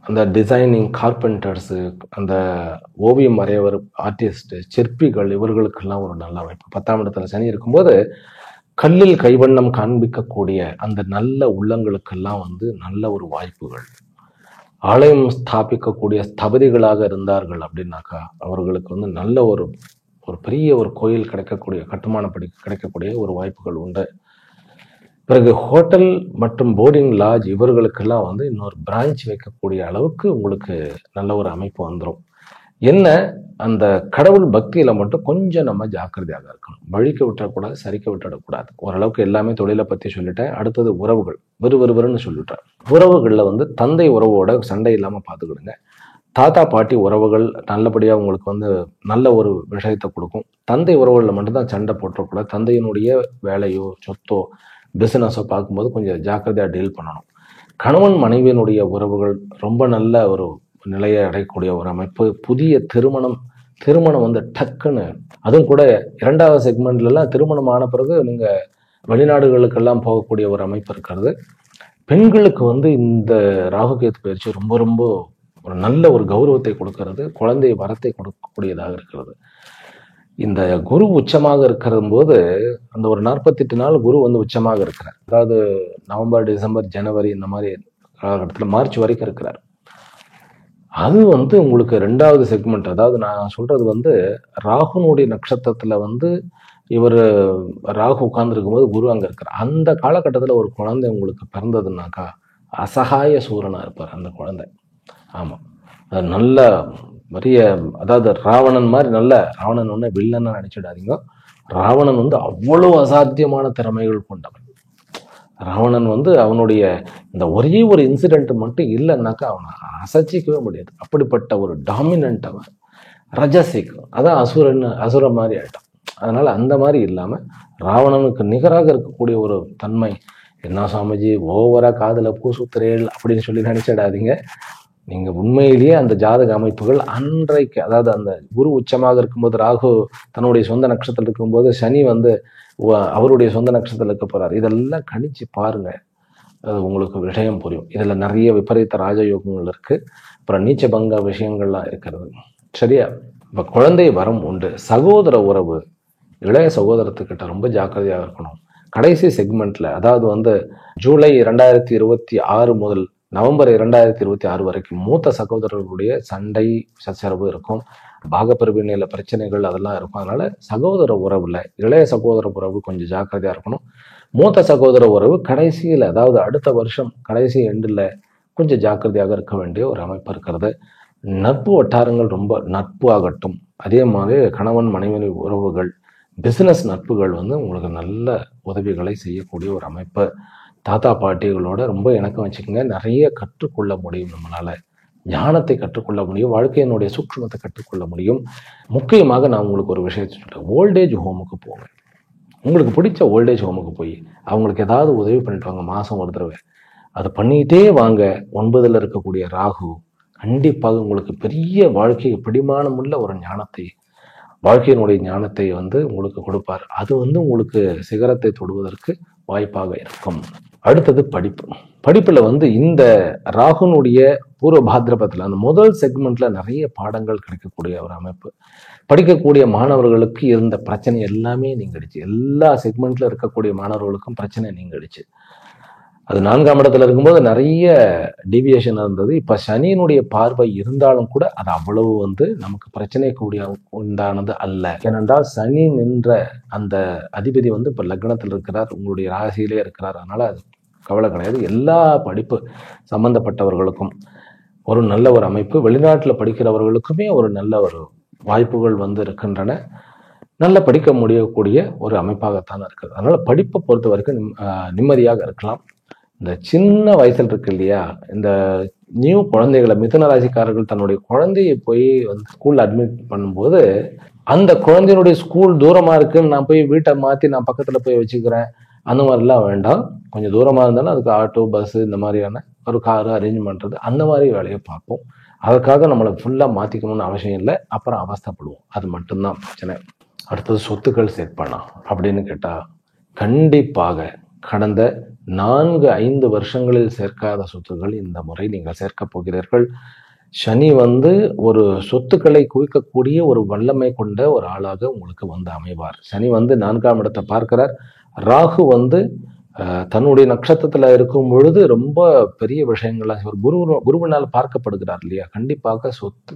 Speaker 1: அந்த டிசைனிங் கார்பெண்டர்ஸு, அந்த ஓவியம் வரையவர், ஆர்டிஸ்ட், சிற்பிகள், இவர்களுக்கெல்லாம் ஒரு நல்ல அமைப்பு. 10ஆம் இடத்துல சனி இருக்கும்போது கல்லில் கைவண்ணம் காண்பிக்கக்கூடிய அந்த நல்ல உள்ளங்களுக்கெல்லாம் வந்து நல்ல ஒரு வாய்ப்புகள். ஆலயம் ஸ்தாபிக்கக்கூடிய ஸ்தபதிகளாக இருந்தார்கள் அப்படின்னாக்கா அவர்களுக்கு வந்து நல்ல ஒரு பெரிய ஒரு கோயில் கிடைக்கக்கூடிய, கட்டுமானப்படி கிடைக்கக்கூடிய ஒரு வாய்ப்புகள் உண்டு. பிறகு ஹோட்டல் மற்றும் போர்டிங் லாட்ஜ் இவர்களுக்கெல்லாம் வந்து இன்னொரு பிரான்ச் வைக்கக்கூடிய அளவுக்கு உங்களுக்கு நல்ல ஒரு அமைப்பு வந்துடும். என்ன அந்த கடவுள் பக்தியில மட்டும் கொஞ்சம் நம்ம ஜாக்கிரதையாக இருக்கணும். வழிக்க விட்டுறக்கூடாது, சரிக்க விட்டுடக்கூடாது. ஓரளவுக்கு எல்லாமே தொழிலை பத்தி சொல்லிட்டேன். அடுத்தது உறவுகள், விறுவிறுன்னு சொல்லிட்டேன். உறவுகள்ல வந்து தந்தை உறவோட சண்டை இல்லாம பார்த்துக்கிடுங்க. தாத்தா பாட்டி உறவுகள் நல்லபடியா உங்களுக்கு வந்து நல்ல ஒரு விஷயத்தை கொடுக்கும். தந்தை உறவுகளில் மட்டும்தான் சண்டை போட்டுறக்கூடாது. தந்தையினுடைய வேலையோ சொத்தோ பிசினஸோ பார்க்கும்போது கொஞ்சம் ஜாக்கிரதையா டீல் பண்ணணும். கணவன் மனைவியினுடைய உறவுகள் ரொம்ப நல்ல ஒரு நிலையை அடையக்கூடிய ஒரு அமைப்பு. புதிய திருமணம் வந்து டக்குன்னு, அதுவும் கூட 2வது செக்மெண்ட்லாம் திருமணம் ஆன பிறகு நீங்க வெளிநாடுகளுக்கெல்லாம் போகக்கூடிய ஒரு அமைப்பு இருக்கிறது. பெண்களுக்கு வந்து இந்த ராகுகேது பயிற்சி ரொம்ப ரொம்ப ஒரு நல்ல ஒரு கௌரவத்தை கொடுக்கிறது, குழந்தை வரத்தை கொடுக்கக்கூடியதாக இருக்கிறது. இந்த குரு உச்சமாக இருக்கிற போது அந்த ஒரு 48 நாள் குரு வந்து உச்சமாக இருக்கிறார். அதாவது நவம்பர், டிசம்பர், ஜனவரி இந்த மாதிரி காலகட்டத்தில் மார்ச் வரைக்கும் இருக்கிறார். அது வந்து உங்களுக்கு 2வது செக்மெண்ட். அதாவது நான் சொல்றது வந்து ராகுனுடைய நட்சத்திரத்துல வந்து இவர் ராகு உட்கார்ந்துருக்கும் போது குரு அங்க இருக்கிறார். அந்த காலகட்டத்தில் ஒரு குழந்தை உங்களுக்கு பிறந்ததுனாக்கா அசகாய சூரனா இருப்பார் அந்த குழந்தை. ஆமா, அது நல்ல பெரிய, அதாவது ராவணன் மாதிரி நல்ல, ராவணன் ஒன்று வில்லன்னு நினைச்சிடாதீங்க. ராவணன் வந்து அவ்வளவு அசாத்தியமான திறமைகள் கொண்டவன். ராவணன் வந்து அவனுடைய இந்த ஒரே ஒரு இன்சிடென்ட் மட்டும் இல்லைன்னாக்கா அவனை அசைச்சிக்கவே முடியாது. அப்படிப்பட்ட ஒரு டாமினன்ட் அவன். ரஜசிக், அதான் அசுர மாதிரி ஆயிட்டான். அதனால அந்த மாதிரி இல்லாம ராவணனுக்கு நிகராக இருக்கக்கூடிய ஒரு தன்மை. என்ன சாமிஜி ஓவரா காதுல பூ சுத்துறேள் அப்படின்னு சொல்லி நினைச்சிடாதீங்க. நீங்க உண்மையிலேயே அந்த ஜாதக அமைப்புகள் அன்றைக்கு, அதாவது அந்த குரு உச்சமாக இருக்கும்போது ராகு தன்னுடைய சொந்த நட்சத்திரத்தில் இருக்கும்போது சனி வந்து அவருடைய சொந்த நட்சத்திரத்தில் இருக்க போறாரு. இதெல்லாம் கணிச்சு பாருங்க, அது உங்களுக்கு விஷயம் புரியும். இதுல நிறைய விபரீத ராஜயோகங்கள் இருக்கு, அப்புறம் நீச்ச பங்க விஷயங்கள்லாம் இருக்கிறது. சரியா? இப்ப குழந்தை வரம் உண்டு. சகோதர உறவு, இளைய சகோதரத்துக்கிட்ட ரொம்ப ஜாக்கிரதையாக இருக்கணும். கடைசி செக்மெண்ட்ல, அதாவது வந்து ஜூலை 2026 முதல் நவம்பர் 2026 வரைக்கும் மூத்த சகோதரர்களுடைய சண்டை சச்சரவு இருக்கும். பாகப்பிரிவினையில பிரச்சனைகள் அதெல்லாம் இருக்கும். அதனால சகோதர உறவுல இளைய சகோதர உறவு கொஞ்சம் ஜாக்கிரதையா இருக்கணும். மூத்த சகோதர உறவு கடைசியில, அதாவது அடுத்த வருஷம் கடைசி எண்டில் கொஞ்சம் ஜாக்கிரதையாக இருக்க வேண்டிய ஒரு அமைப்பு இருக்கிறது. நட்பு வட்டாரங்கள் ரொம்ப நட்பு ஆகட்டும். அதே மாதிரி கணவன் மனைவி உறவுகள், பிசினஸ் நட்புகள் வந்து உங்களுக்கு நல்ல உதவிகளை செய்யக்கூடிய ஒரு அமைப்பு. தாத்தா பாட்டிகளோட ரொம்ப இணக்கம் வச்சுக்கோங்க. நிறைய கற்றுக்கொள்ள முடியும் நம்மளால. ஞானத்தை கற்றுக்கொள்ள முடியும், வாழ்க்கையினுடைய சூக்ஷ்மத்தை கற்றுக்கொள்ள முடியும். முக்கியமாக நான் உங்களுக்கு ஒரு விஷயத்தை சொல்றேன். ஓல்டேஜ் ஹோமுக்கு போங்க. உங்களுக்கு பிடிச்ச ஓல்டேஜ் ஹோமுக்கு போய் அவங்களுக்கு ஏதாவது உதவி பண்ணிட்டு வாங்க. மாதம் ஒரு தடவை அதை பண்ணிக்கிட்டே வாங்க. 9ல் இருக்கக்கூடிய ராகு கண்டிப்பாக உங்களுக்கு பெரிய வாழ்க்கை பிடிமானமுள்ள ஒரு ஞானத்தை, வாழ்க்கையினுடைய ஞானத்தை வந்து உங்களுக்கு கொடுப்பார். அது வந்து உங்களுக்கு சிகரத்தை தொடுவதற்கு வாய்ப்பாக இருக்கும். அடுத்தது படிப்பு. படிப்புல வந்து இந்த ராகுனுடைய பூர்வ பாத்திரபத்துல அந்த முதல் செக்மெண்ட்ல நிறைய பாடங்கள் கிடைக்கக்கூடிய ஒரு அமைப்பு. படிக்கக்கூடிய மாணவர்களுக்கு இருந்த பிரச்சனை எல்லாமே நீங்கிடுச்சு. எல்லா செக்மெண்ட்ல இருக்கக்கூடிய மாணவர்களுக்கும் பிரச்சனை நீங்கிடுச்சு. அது 4ஆம் இடத்துல இருக்கும்போது நிறைய டீவியேஷன் இருந்தது. இப்ப சனியினுடைய பார்வை இருந்தாலும் கூட அது அவ்வளவு வந்து நமக்கு பிரச்சனை கூடிய உண்டானது அல்ல. ஏனென்றால் சனி நின்ற அந்த அதிபதி வந்து இப்ப லக்னத்தில் இருக்கிறார், உங்களுடைய ராசியிலே இருக்கிறார். அதனால அது கவலை கிடையாது. எல்லா படிப்பு சம்பந்தப்பட்டவர்களுக்கும் ஒரு நல்ல ஒரு அமைப்பு. வெளிநாட்டில் படிக்கிறவர்களுக்குமே ஒரு நல்ல ஒரு வாய்ப்புகள் வந்து இருக்கின்றன. நல்ல படிக்க முடியக்கூடிய ஒரு அமைப்பாகத்தான் இருக்குது. அதனால படிப்பை பொறுத்த வரைக்கும் நிம்மதியாக இருக்கலாம். இந்த சின்ன வயசுல இருக்கு இல்லையா, இந்த நியூ குழந்தைகளை, மிதுன ராசிக்காரர்கள் தன்னுடைய குழந்தையை போய் வந்து ஸ்கூல்ல அட்மிட் பண்ணும்போது, அந்த குழந்தையினுடைய ஸ்கூல் தூரமா இருக்குன்னு நான் போய் வீட்டை மாத்தி நான் பக்கத்துல போய் வச்சுக்கிறேன், அந்த மாதிரிலாம் வேண்டாம். கொஞ்சம் தூரமா இருந்தாலும் அதுக்கு ஆட்டோ, பஸ், இந்த மாதிரியான ஒரு காரு அரேஞ்ச் பண்றது, அந்த மாதிரி வேலையை பார்ப்போம். அதுக்காக நம்மளை ஃபுல்லா மாத்திக்கணும்னு அவசியம் இல்லை. அப்புறம் அவஸ்தைப்படுவோம். அது மட்டும்தான் பிரச்சனை. அடுத்தது சொத்துக்கள் சேர்ப்பானா அப்படின்னு கேட்டா, கண்டிப்பாக கடந்த 4-5 வருஷங்களில் சேர்க்காத சொத்துக்கள் இந்த முறை நீங்கள் சேர்க்க போகிறீர்கள். சனி வந்து ஒரு சொத்துக்களை குவிக்கக்கூடிய ஒரு வல்லமை கொண்ட ஒரு ஆளாக உங்களுக்கு வந்து அமைவார். சனி வந்து 4ஆம் இடத்தை பார்க்கிறார். ராகு வந்து தன்னுடைய நட்சத்திரத்துல இருக்கும் பொழுது ரொம்ப பெரிய விஷயங்கள்லாம் குருவினால் பார்க்கப்படுகிறார் இல்லையா. கண்டிப்பாக சொத்து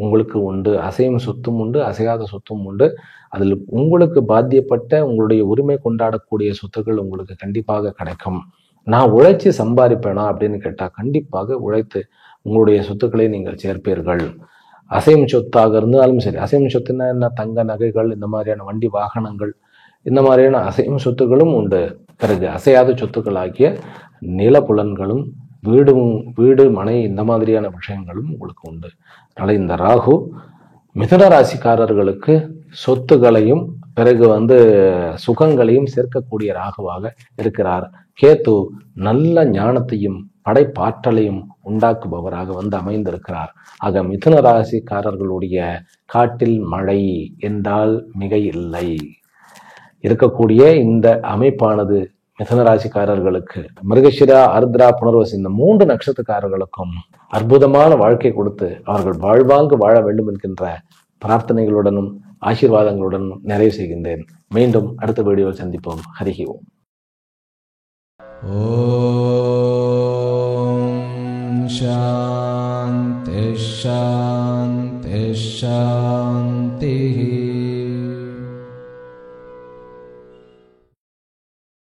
Speaker 1: உங்களுக்கு உண்டு. அசையும் சொத்தும் உண்டு, அசையாத சொத்தும் உண்டு. அதில் உங்களுக்கு பாத்தியப்பட்ட உங்களுடைய உரிமை கொண்டாடக்கூடிய சொத்துக்கள் உங்களுக்கு கண்டிப்பாக கிடைக்கும். நான் உழைச்சி சம்பாதிப்பேனா அப்படின்னு கேட்டா, கண்டிப்பாக உழைத்து உங்களுடைய சொத்துக்களை நீங்கள் சேர்ப்பீர்கள். அசையும் சொத்தாக இருந்தாலும் சரி, அசையும் சொத்துன்னா என்ன, தங்க நகைகள், இந்த மாதிரியான வண்டி வாகனங்கள், இந்த மாதிரியான அசையும் சொத்துக்களும் உண்டு. பிறகு அசையாத சொத்துக்களாகிய நிலப்புலன்களும் வீடு மனை இந்த மாதிரியான விஷயங்களும் உங்களுக்கு உண்டு. அதனால இந்த ராகு மிதுன ராசிக்காரர்களுக்கு சொத்துகளையும் பிறகு சுகங்களையும் சேர்க்கக்கூடிய ராகுவாக இருக்கிறார். கேத்து நல்ல ஞானத்தையும் படைப்பாற்றலையும் உண்டாக்குபவராக அமைந்திருக்கிறார். ஆக மிதுன ராசிக்காரர்களுடைய காட்டில் மழை என்றால் மிக இல்லை. இருக்கக்கூடிய இந்த அமைப்பானது மிதுன ராசிக்காரர்களுக்கு, மிருகஷிரா, ஆர்த்ரா, புனர்வசு இந்த 3 நட்சத்திரக்காரர்களுக்கும் அற்புதமான வாழ்க்கை கொடுத்து அவர்கள் வாழ்வாங்கு வாழ வேண்டும் என்கின்ற பிரார்த்தனைகளுடனும் ஆசீர்வாதங்களுடனும் நிறைவு செய்கின்றேன். மீண்டும் அடுத்த வீடியோவில் சந்திப்போம். ஹரிஹி ஓம். ஓம் சாந்தி சாந்தி சாந்தி.